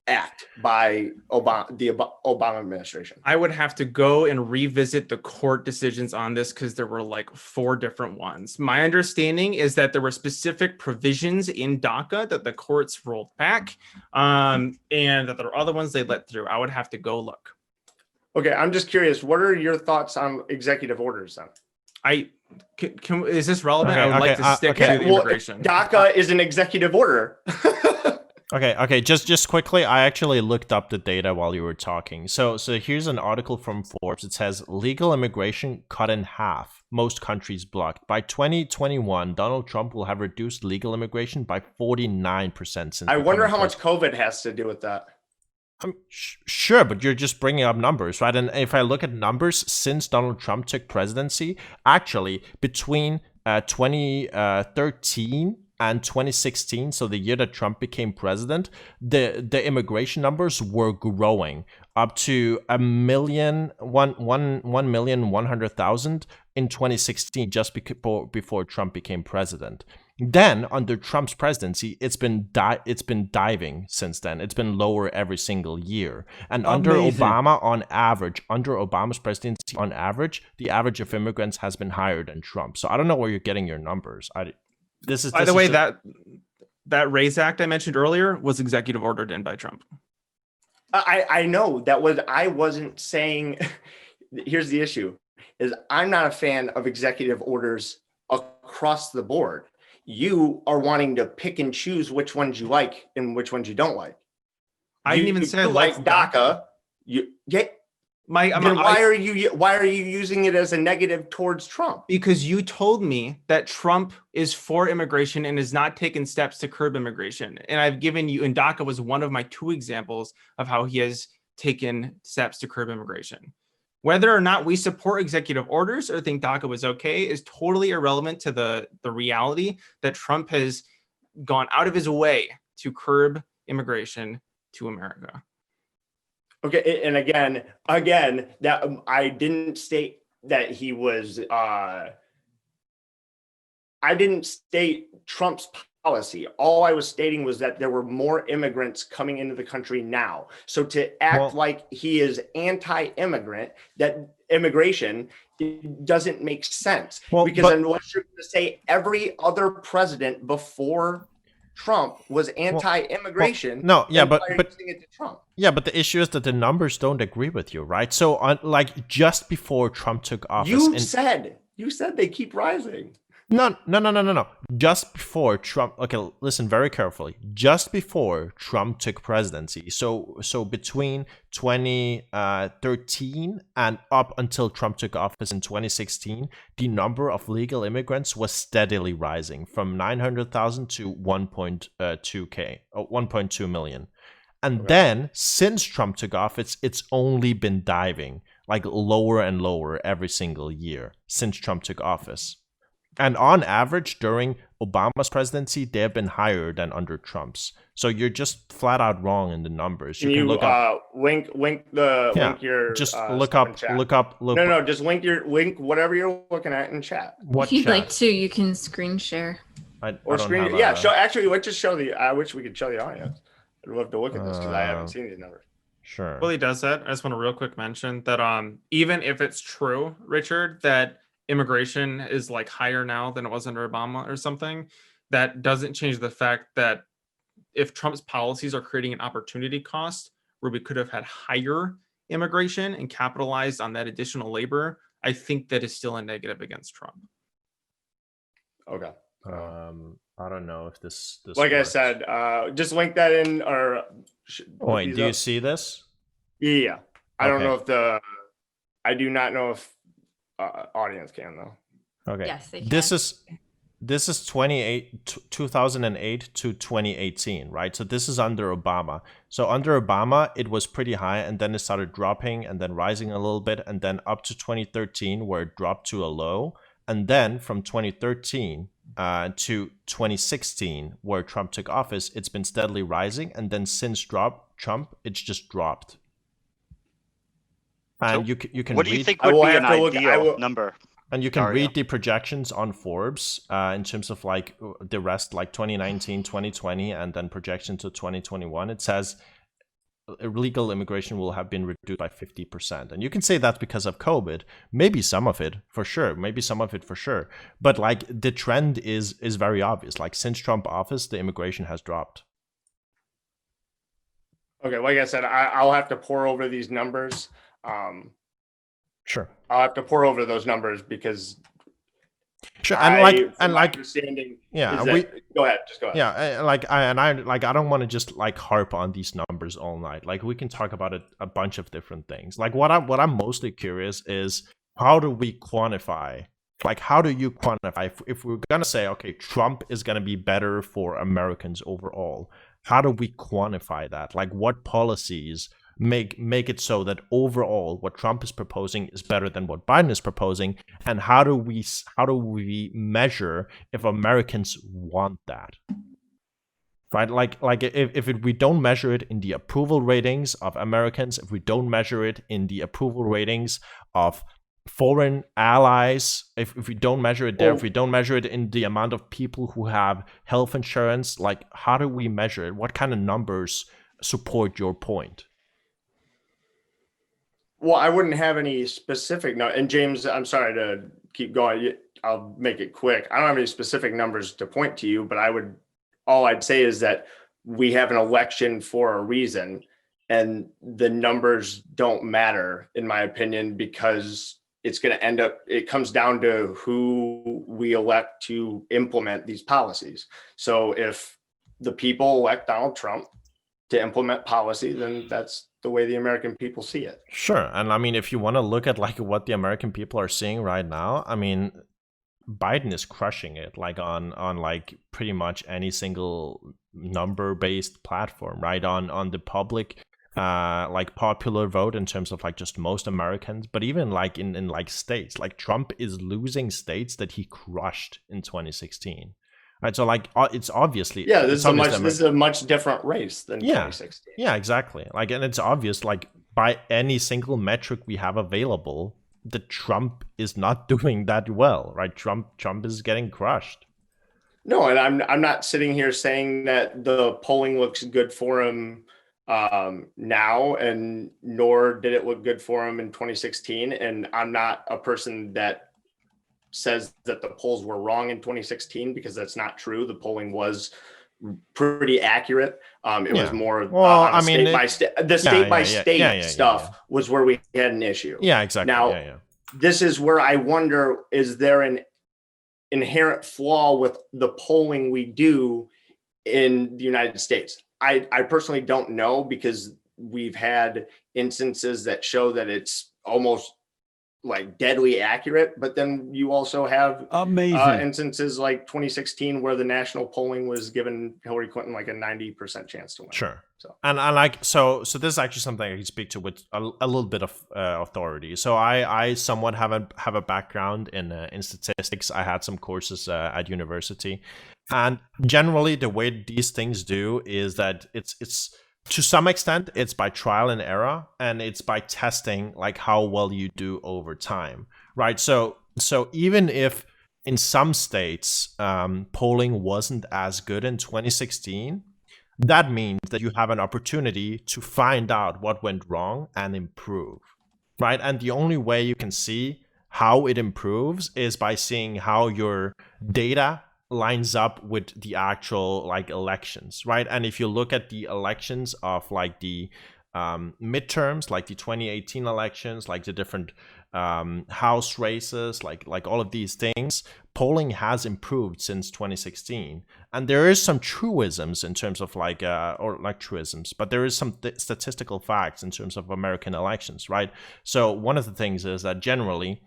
act by the Obama administration? I would have to go and revisit the court decisions on this because there were like 4 different ones. My understanding is that there were specific provisions in DACA that the courts rolled back, and that there were other ones they let through. I would have to go look. Okay, I'm just curious. What are your thoughts on executive orders then? Is this relevant? I would like to stick to the immigration. DACA is an executive order. Okay. Just quickly, I actually looked up the data while you were talking. So here's an article from Forbes. It says legal immigration cut in half. Most countries blocked. By 2021, Donald Trump will have reduced legal immigration by 49% since. I wonder how much COVID has to do with that. Sure, but you're just bringing up numbers, right? And if I look at numbers since Donald Trump took presidency, actually between 2013 and 2016, so the year that Trump became president, the immigration numbers were growing up to 1,100,000 in 2016, just before Trump became president. Then under Trump's presidency, it's been diving since then. It's been lower every single year. And under Obama's presidency, on average, the average of immigrants has been higher than Trump. So I don't know where you're getting your numbers. By the way, that RAISE Act I mentioned earlier was executive ordered in by Trump. I know I wasn't saying. Here's the issue: is I'm not a fan of executive orders across the board. You are wanting to pick and choose which ones you like and which ones you don't like. I didn't even say I like DACA. Why are you using it as a negative towards Trump? Because you told me that Trump is for immigration and has not taken steps to curb immigration. And I've given you, and DACA was one of my 2 examples of how he has taken steps to curb immigration. Whether or not we support executive orders or think DACA was okay is totally irrelevant to the reality that Trump has gone out of his way to curb immigration to America. Okay, and again, that I didn't state that he was. I didn't state Trump's policy. All I was stating was that there were more immigrants coming into the country now. So to act like he is anti-immigrant, that immigration doesn't make sense. Because unless you're going to say every other president before Trump was anti-immigration. But it to Trump. Yeah, but the issue is that the numbers don't agree with you, right? So, just before Trump took office, you said they keep rising. No. Just before Trump, okay, listen very carefully. Just before Trump took presidency, so between 2013 and up until Trump took office in 2016, the number of legal immigrants was steadily rising from 900,000 to 1.2 million. And then since Trump took office, it's only been diving like lower and lower every single year since Trump took office. And on average, during Obama's presidency, they have been higher than under Trump's. So you're just flat out wrong in the numbers. You can look up link your just look up. No, just link whatever you're looking at in chat. If you'd like to, you can screen share. I Or don't screen. have Yeah. a. Show. Actually, let's just show the. I wish we could show the audience. I'd love to look at this because I haven't Uh, seen these numbers. Sure. While he does that, I just want to real quick mention that even if it's true, Richard, that immigration is like higher now than it was under Obama or something, that doesn't change the fact that if Trump's policies are creating an opportunity cost where we could have had higher immigration and capitalized on that additional labor, I think that is still a negative against Trump. Okay. I don't know if this Like works. I said, just link that in or. Oh, wait, do you see this? Yeah. I don't Okay. know if I do not know if audience can though. Okay. Yes, they This can. is 2008 to 2018, right? So this is under Obama. So under Obama, it was pretty high, and then it started dropping, and then rising a little bit, and then up to 2013, where it dropped to a low, and then from 2013 to 2016, where Trump took office, it's been steadily rising, and then since Trump, it's just dropped. And So you can What do you read- think I would will be an have to look- I ideal will- number? And you can Dario. read the projections on Forbes in terms of like the rest, like 2019, 2020, and then projection to 2021. It says illegal immigration will have been reduced by 50%. And you can say that's because of COVID. Maybe some of it for sure. But like the trend is very obvious. Like since Trump office, the immigration has dropped. Okay. Like I said, I'll have to pour over these numbers. Sure. I'll have to pour over those numbers because Sure. from my understanding, yeah, is that, go ahead. Just go ahead. Yeah, I don't want to just like harp on these numbers all night. Like we can talk about a bunch of different things. Like what I'm mostly curious is how do we quantify? Like how do you quantify if we're gonna say okay, Trump is gonna be better for Americans overall? How do we quantify that? Like what policies make it so that overall what Trump is proposing is better than what Biden is proposing, and how do we measure if Americans want that, right? Like if we don't measure it in the approval ratings of Americans, if we don't measure it in the approval ratings of foreign allies, if we don't measure it there, if we don't measure it in the amount of people who have health insurance, like how do we measure it? What kind of numbers support your point? Well, I wouldn't have any specific and James, I'm sorry to keep going. I'll make it quick. I don't have any specific numbers to point to you, but all I'd say is that we have an election for a reason, and the numbers don't matter, in my opinion, because it's going to end up, it comes down to who we elect to implement these policies. So if the people elect Donald Trump to implement policy, then that's the way the American people see it. Sure. And I mean, if you want to look at like what the American people are seeing right now, I mean, Biden is crushing it like on like pretty much any single number based platform, right? On the public like popular vote in terms of like just most Americans, but even like in like states, like Trump is losing states that he crushed in 2016. Right, so like it's obviously this is a much different race than 2016. Yeah, exactly. Like, and it's obvious, like by any single metric we have available, that Trump is not doing that well, right? Trump is getting crushed. No, and I'm not sitting here saying that the polling looks good for him now, and nor did it look good for him in 2016. And I'm not a person that says that the polls were wrong in 2016, because that's not true. The polling was pretty accurate. It was more state by state stuff was where we had an issue. Yeah, exactly. Now, this is where I wonder, is there an inherent flaw with the polling we do in the United States? I personally don't know, because we've had instances that show that it's almost like deadly accurate, but then you also have instances like 2016 where the national polling was given Hillary Clinton like a 90% chance to win. Sure. And I like so this is actually something I can speak to with a little bit of authority. So I somewhat have a background in statistics. I had some courses at university, and generally the way these things do is that it's to some extent it's by trial and error, and it's by testing like how well you do over time, right? So even if in some states, polling wasn't as good in 2016, that means that you have an opportunity to find out what went wrong and improve, right? And the only way you can see how it improves is by seeing how your data lines up with the actual like elections, right? And if you look at the elections of like the midterms, like the 2018 elections, like the different house races, like all of these things, polling has improved since 2016. And there is some truisms in terms of like or like truisms, but there is some statistical facts in terms of American elections, right? So one of the things is that generally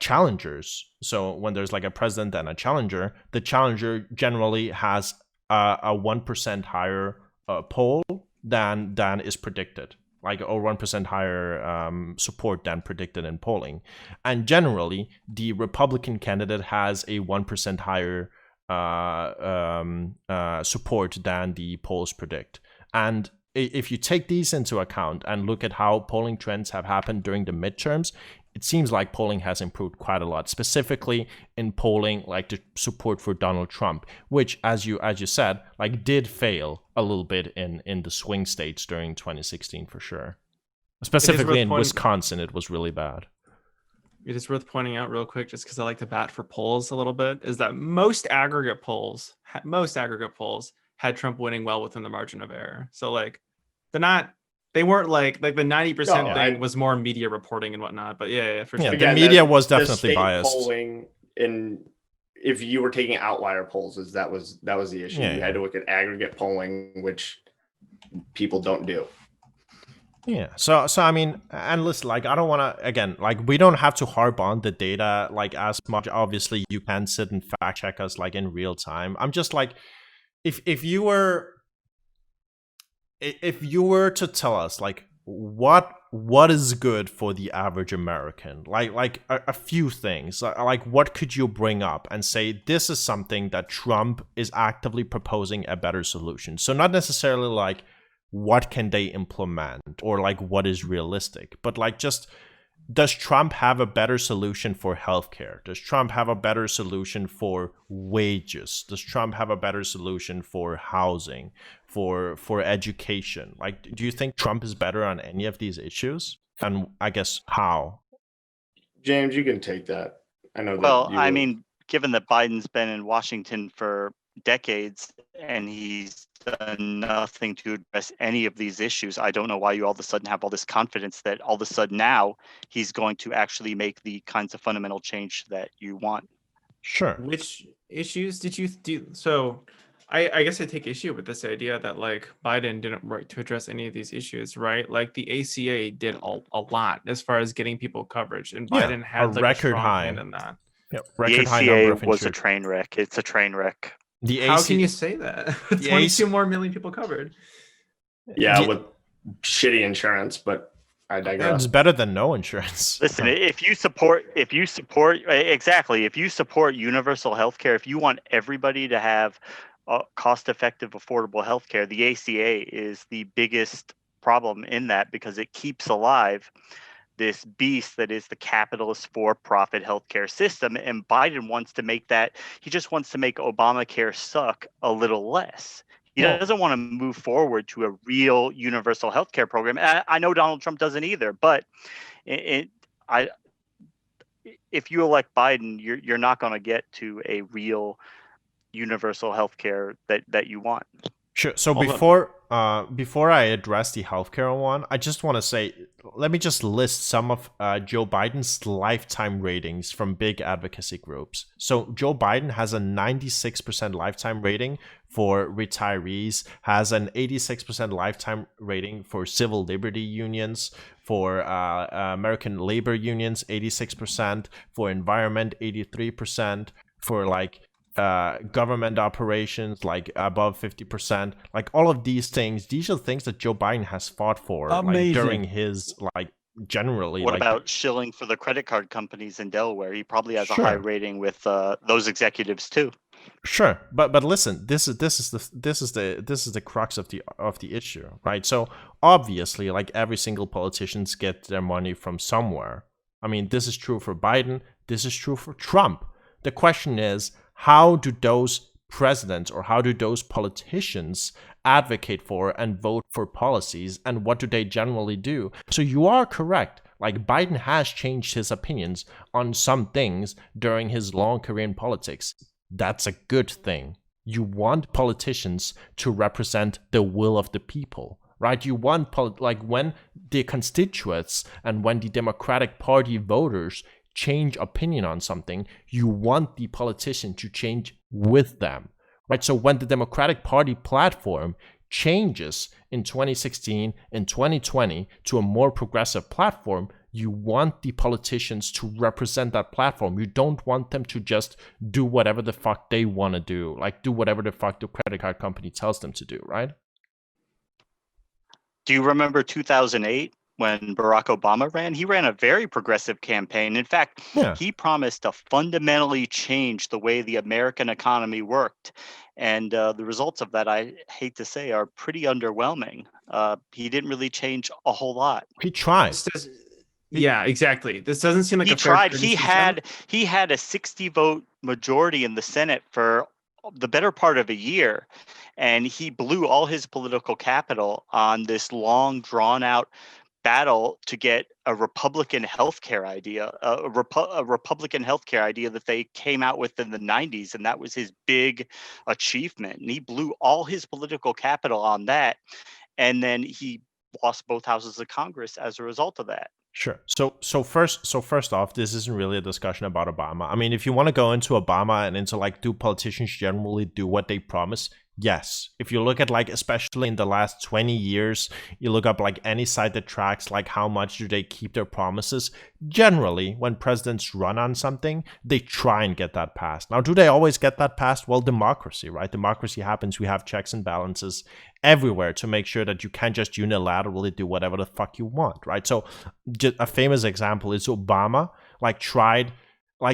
challengers, so when there's like a president and a challenger, the challenger generally has a 1% higher poll than is predicted, like, or 1% higher support than predicted in polling. And generally, the Republican candidate has a 1% higher support than the polls predict. And if you take these into account and look at how polling trends have happened during the midterms, it seems like polling has improved quite a lot, specifically in polling like the support for Donald Trump, which, as you said, like did fail a little bit in the swing states during 2016 for sure. Specifically in Wisconsin, it was really bad. It is worth pointing out real quick, just because I like to bat for polls a little bit, is that most aggregate polls had Trump winning well within the margin of error. So like they weren't like the 90% thing was more media reporting and whatnot. But yeah, for sure. Again, the media was definitely biased. Polling, and if you were taking outlier polls, that was the issue. You had to look at aggregate polling, which people don't do. Yeah. So I mean, and listen, like I don't want to, again, like we don't have to harp on the data like as much. Obviously, you can sit and fact check us like in real time. I'm just like, if you were to tell us like what is good for the average American, like a few things, like what could you bring up and say this is something that Trump is actively proposing a better solution? So not necessarily like what can they implement or like what is realistic, but like just, does Trump have a better solution for healthcare? Does Trump have a better solution for wages? Does Trump have a better solution for housing, for education? Like, do you think Trump is better on any of these issues? And I guess how? James, you can take that. I know. Well, I mean, given that Biden's been in Washington for decades and he's done nothing to address any of these issues, I don't know why you all of a sudden have all this confidence that all of a sudden now he's going to actually make the kinds of fundamental change that you want. Sure. Which issues did you do? So I guess I take issue with this idea that like Biden didn't work to address any of these issues, right? Like the ACA did a lot as far as getting people coverage, and Biden had like record a strong high hand in that. Yep. The ACA was a train wreck. It's a train wreck. How can you say that? 22 more million people covered. Yeah, with shitty insurance, but I digress. It's better than no insurance. Listen, if you support universal health care, if you want everybody to have cost-effective, affordable health care, the ACA is the biggest problem in that, because it keeps alive this beast that is the capitalist for-profit healthcare system. And Biden wants to make that, he just wants to make Obamacare suck a little less. He doesn't want to move forward to a real universal healthcare program. I know Donald Trump doesn't either, but if you elect Biden, you're not going to get to a real universal healthcare that you want. Sure. So before I address the healthcare one, I just want to say, let me just list some of Joe Biden's lifetime ratings from big advocacy groups. So Joe Biden has a 96% lifetime rating for retirees, has an 86% lifetime rating for civil liberty unions, for American labor unions, 86%, for environment, 83%, for like government operations, like above 50%. Like all of these things, these are things that Joe Biden has fought for like, during his like generally. What like, about shilling for the credit card companies in Delaware? He probably has a high rating with those executives too. Sure, but listen, this is the crux of the issue, right? So obviously, like every single politicians get their money from somewhere. I mean, this is true for Biden. This is true for Trump. The question is, how do those presidents or how do those politicians advocate for and vote for policies, and what do they generally do? So you are correct. Like, Biden has changed his opinions on some things during his long career in politics. That's a good thing. You want politicians to represent the will of the people, right? You want, like, when the constituents and when the Democratic Party voters change opinion on something, you want the politician to change with them, right? So when the Democratic Party platform changes in 2016 and 2020 to a more progressive platform, you want the politicians to represent that platform. You don't want them to just do whatever the fuck they want to do, like do whatever the fuck the credit card company tells them to do, right? Do you remember 2008 when Barack Obama ran? He ran a very progressive campaign. In fact, he promised to fundamentally change the way the American economy worked. And the results of that, I hate to say, are pretty underwhelming. He didn't really change a whole lot. He tried. Yeah, exactly. This doesn't seem like he a fair tried. criticism. He had a 60 vote majority in the Senate for the better part of a year, and he blew all his political capital on this long, drawn out battle to get a Republican healthcare idea, a Republican healthcare idea that they came out with in the 90s, and that was his big achievement. And he blew all his political capital on that, and then he lost both houses of Congress as a result of that. Sure. So first off, this isn't really a discussion about Obama. I mean, if you want to go into Obama and into like, do politicians generally do what they promise? Yes. If you look at, like, especially in the last 20 years, you look up like any site that tracks like how much do they keep their promises. Generally, when presidents run on something, they try and get that passed. Now, do they always get that passed? Well, democracy, right? Democracy happens. We have checks and balances everywhere to make sure that you can't just unilaterally do whatever the fuck you want, right? So just a famous example is Obama, like,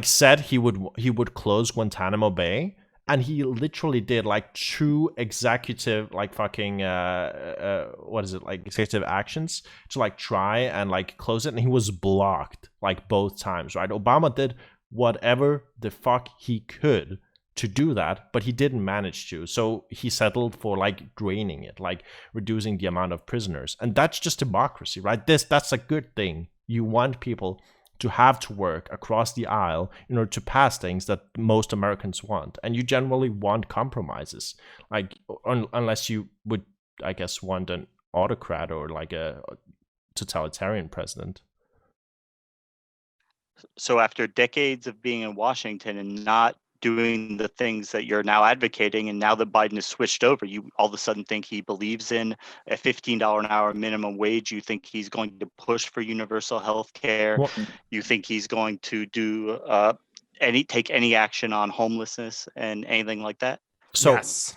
said he would close Guantanamo Bay. And he literally did like 2 executive, like, fucking, executive actions to like try and like close it. And he was blocked like both times, right? Obama did whatever the fuck he could to do that, but he didn't manage to. So he settled for like draining it, like reducing the amount of prisoners. And that's just democracy, right? That's a good thing. You want people to have to work across the aisle in order to pass things that most Americans want. And you generally want compromises, like, unless you would, I guess, want an autocrat or like a totalitarian president. So after decades of being in Washington and not doing the things that you're now advocating, and now that Biden has switched over, you all of a sudden think he believes in a $15 an hour minimum wage. You think he's going to push for universal health care. Well, you think he's going to do take any action on homelessness and anything like that? So Yes.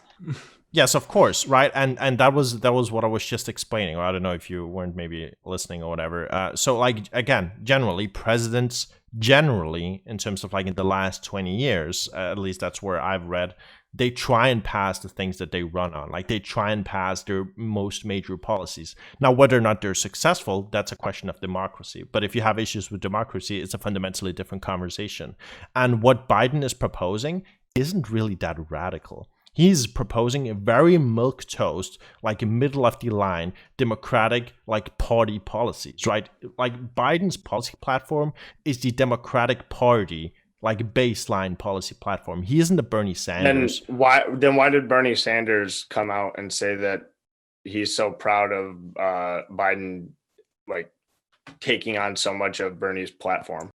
yes, of course, right, and that was what I was just explaining. Or I don't know if you weren't maybe listening or whatever. So, like, again, generally, presidents generally, in terms of like in the last 20 years, at least that's where I've read, they try and pass the things that they run on. Like, they try and pass their most major policies. Now, whether or not they're successful, that's a question of democracy. But if you have issues with democracy, it's a fundamentally different conversation. And what Biden is proposing isn't really that radical. He's proposing a very milquetoast, like middle of the line, Democratic, like, party policies, right? Like, Biden's policy platform is the Democratic Party, like, baseline policy platform. He isn't a Bernie Sanders. And why did Bernie Sanders come out and say that he's so proud of Biden, like, taking on so much of Bernie's platform?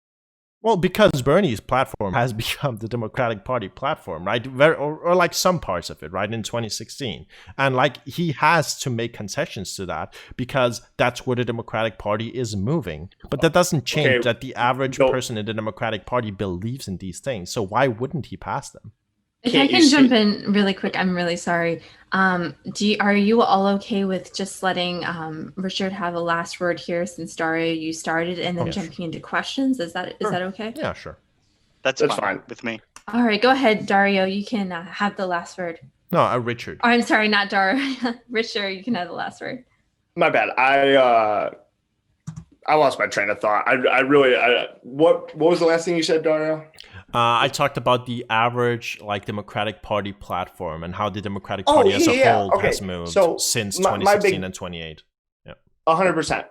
Well, because Bernie's platform has become the Democratic Party platform, right? Or like some parts of it, right, in 2016. And like, he has to make concessions to that because that's where the Democratic Party is moving. But that doesn't change that the average person in the Democratic Party believes in these things. So why wouldn't he pass them? If I can jump in really quick, I'm really sorry. Are you all okay with just letting Richard have a last word here, since Dario, you started, and then jumping into questions? Is that okay? Yeah, sure. That's fine with me. All right, go ahead, Dario. You can have the last word. No, Richard. Oh, I'm sorry, not Dario. Richard, you can have the last word. My bad. I lost my train of thought. What was the last thing you said, Dario? I talked about the average like Democratic Party platform and how the Democratic Oh, Party as a yeah. whole Okay. has moved So since my 2016 big and 28. Yeah. 100%.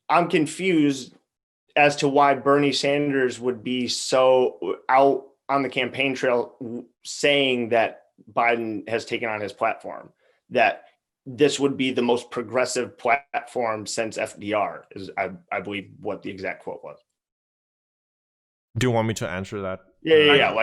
I'm confused as to why Bernie Sanders would be so out on the campaign trail saying that Biden has taken on his platform, that this would be the most progressive platform since FDR, is I believe what the exact quote was. Do you want me to answer that? Yeah.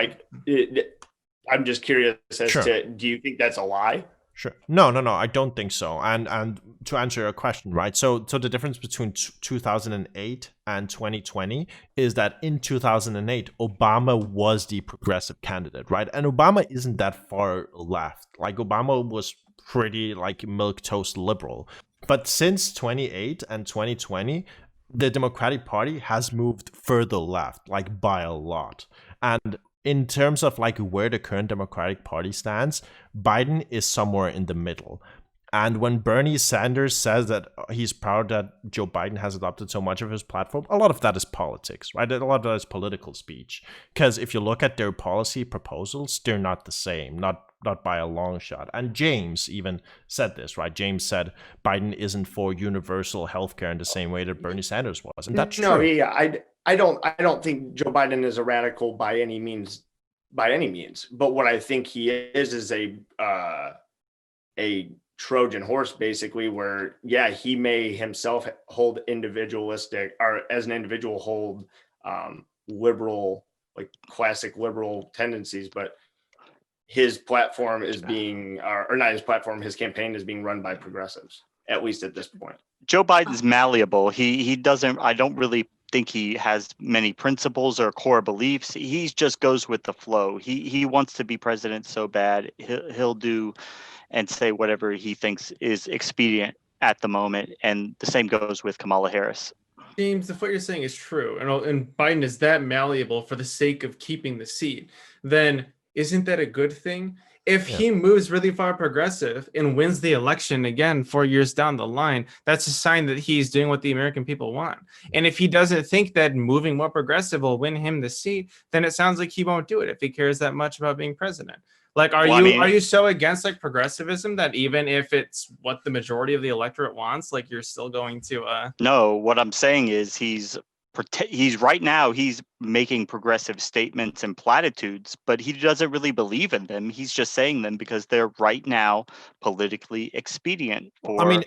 I'm just curious as Sure. to, do you think that's a lie? Sure. No. I don't think so. And to answer your question, right? So the difference between 2008 and 2020 is that in 2008, Obama was the progressive candidate, right? And Obama isn't that far left. Like Obama was pretty like milquetoast liberal. But since 28 and 2020, the Democratic Party has moved further left, like by a lot. And in terms of like where the current Democratic Party stands, Biden is somewhere in the middle. And when Bernie Sanders says that he's proud that Joe Biden has adopted so much of his platform, a lot of that is politics, right? A lot of that is political speech. Because if you look at their policy proposals, they're not the same, not by a long shot. And James even said this, right? James said Biden isn't for universal healthcare in the same way that Bernie Sanders was, and that's No, true. yeah, I don't think Joe Biden is a radical by any means. But what I think he is a Trojan horse, basically, where he may himself hold individualistic, or as an individual hold liberal, like classic liberal tendencies, but his platform is being, or not his platform, his campaign is being run by progressives, at least at this point. Joe Biden's malleable. He doesn't. I don't really think he has many principles or core beliefs. He just goes with the flow. He wants to be president so bad. He'll do and say whatever he thinks is expedient at the moment. And the same goes with Kamala Harris. James, if what you're saying is true, and Biden is that malleable for the sake of keeping the seat, then isn't that a good thing? If he moves really far progressive and wins the election again 4 years down the line, that's a sign that he's doing what the American people want. And if he doesn't think that moving more progressive will win him the seat, then it sounds like he won't do it if he cares that much about being president. Like, are you so against like progressivism that even if it's what the majority of the electorate wants, like you're still going to No, what I'm saying is he's right now he's making progressive statements and platitudes, but he doesn't really believe in them. He's just saying them because they're right now politically expedient. I mean,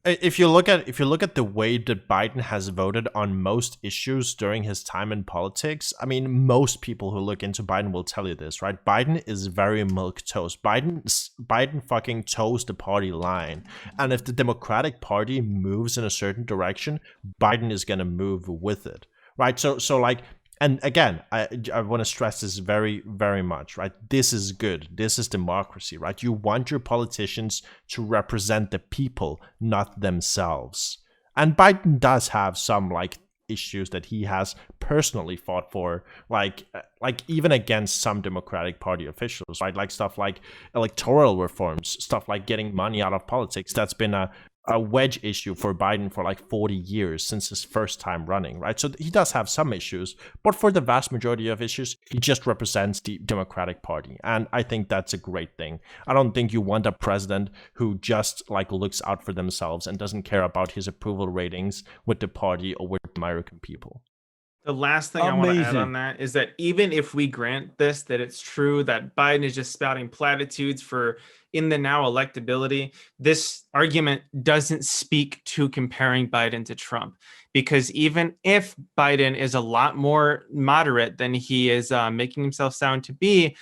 if you look at the way that Biden has voted on most issues during his time in politics, I mean, most people who look into Biden will tell you this, right? Biden is very milquetoast. Biden fucking toes the party line, and if the Democratic Party moves in a certain direction, Biden is gonna move with it, right? So like. And again, I want to stress this very, very much, right? This is good. This is democracy, right? You want your politicians to represent the people, not themselves. And Biden does have some like issues that he has personally fought for, like even against some Democratic Party officials, right? Like stuff like electoral reforms, stuff like getting money out of politics. That's been a wedge issue for Biden for like 40 years since his first time running, right? So he does have some issues, but for the vast majority of issues, he just represents the Democratic Party. And I think that's a great thing. I don't think you want a president who just like looks out for themselves and doesn't care about his approval ratings with the party or with the American people. The last thing I want to add on that is that even if we grant this, that it's true that Biden is just spouting platitudes for in the now electability, this argument doesn't speak to comparing Biden to Trump, because even if Biden is a lot more moderate than he is making himself sound to be,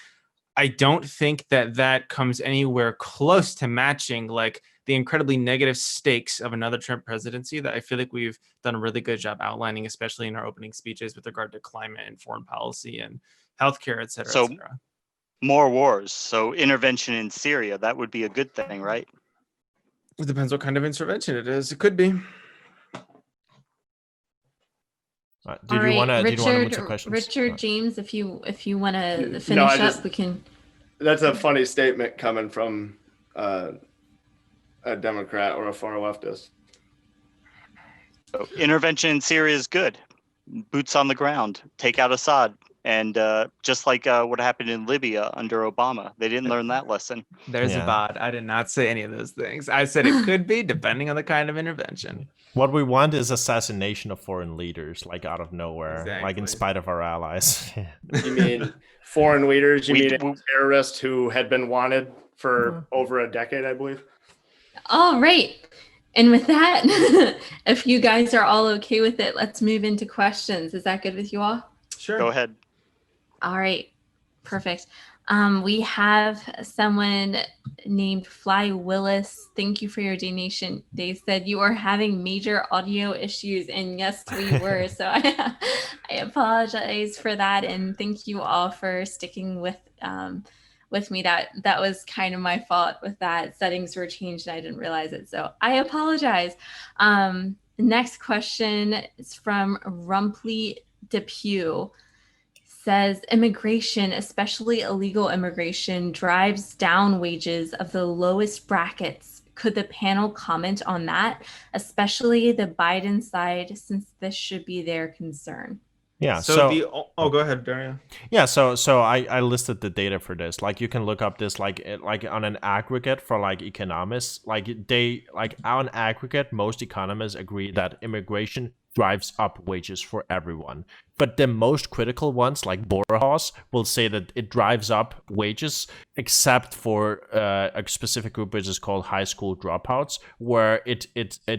I don't think that comes anywhere close to matching like the incredibly negative stakes of another Trump presidency that I feel like we've done a really good job outlining, especially in our opening speeches with regard to climate and foreign policy and healthcare, et cetera, et cetera. More wars. So intervention in Syria, that would be a good thing, right? It depends what kind of intervention it is. It could be. Did you want to move to questions? Richard, James, if you want to finish up, we can. That's a funny statement coming from a Democrat or a far leftist. So intervention in Syria is good. boots on the ground, take out Assad. And just like what happened in Libya under Obama, they didn't learn that lesson. There's a Yeah. bot. I did not say any of those things. I said it could be depending on the kind of intervention. What we want is assassination of foreign leaders, like out of nowhere, like in Exactly. spite of our allies. You mean foreign leaders? You We- mean we- terrorists who had been wanted for over a decade, I believe? All right. And with that, if you guys are all okay with it, let's move into questions. Is that good with you all? Sure. Go ahead. All right. Perfect. We have someone named Fly Willis. Thank you for your donation. They said you are having major audio issues, and yes, we were. So I apologize for that, and thank you all for sticking with me. That was kind of my fault with that. Settings were changed, and I didn't realize it. So I apologize. Next question is from Rumpley Depew. Says immigration, especially illegal immigration, drives down wages of the lowest brackets. Could the panel comment on that, especially the Biden side, since this should be their concern? Yeah. Go ahead, Dario. Yeah, so I listed the data for this. Like you can look up this like on an aggregate for like economists. Like on aggregate, most economists agree that immigration drives up wages for everyone. But the most critical ones, like Borhaus, will say that it drives up wages, except for a specific group which is called high school dropouts, where it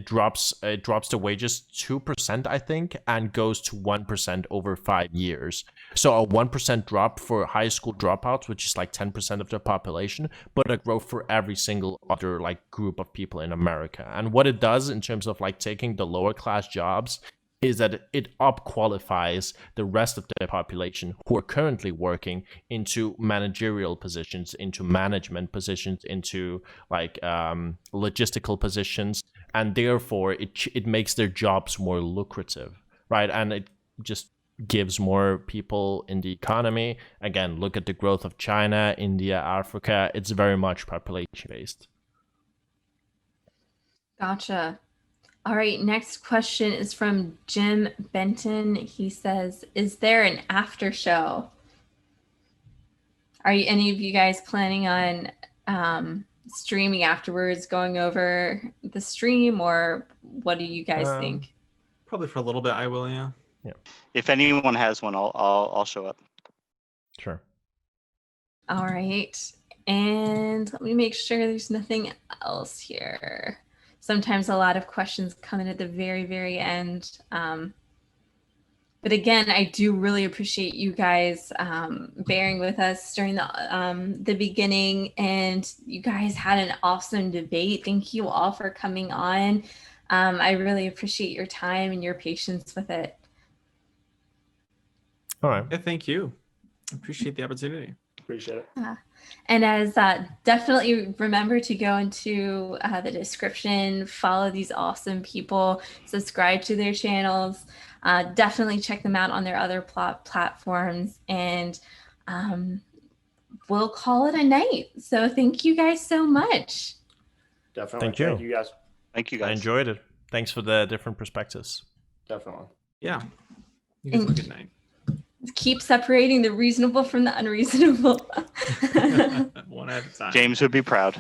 drops the wages 2%, I think, and goes to 1% over 5 years. So a 1% drop for high school dropouts, which is like 10% of the population, but a growth for every single other like group of people in America. And what it does in terms of like taking the lower class jobs is that it up qualifies the rest of the population who are currently working into managerial positions, into management positions, into like logistical positions, and therefore it makes their jobs more lucrative, right? And it just gives more people in the economy. Again, look at the growth of China, India, Africa. It's very much population based. Gotcha. All right, next question is from Jim Benton. He says, is there an after show? Are any of you guys planning on streaming afterwards, going over the stream, or what do you guys think? Probably for a little bit, I will, yeah. If anyone has one, I'll show up. Sure. All right. And let me make sure there's nothing else here. Sometimes a lot of questions come in at the very, very end. But again, I do really appreciate you guys bearing with us during the beginning, and you guys had an awesome debate. Thank you all for coming on. I really appreciate your time and your patience with it. All right. Yeah, thank you. I appreciate the opportunity. Appreciate it. And as definitely remember to go into the description, follow these awesome people, subscribe to their channels, definitely check them out on their other platforms, and we'll call it a night. So thank you guys so much. Definitely. Thank you. Thank you guys. Thank you I guys. enjoyed it. Thanks for the different perspectives. Definitely. Yeah. You guys have a good night. Keep separating the reasonable from the unreasonable. One at a time. James would be proud.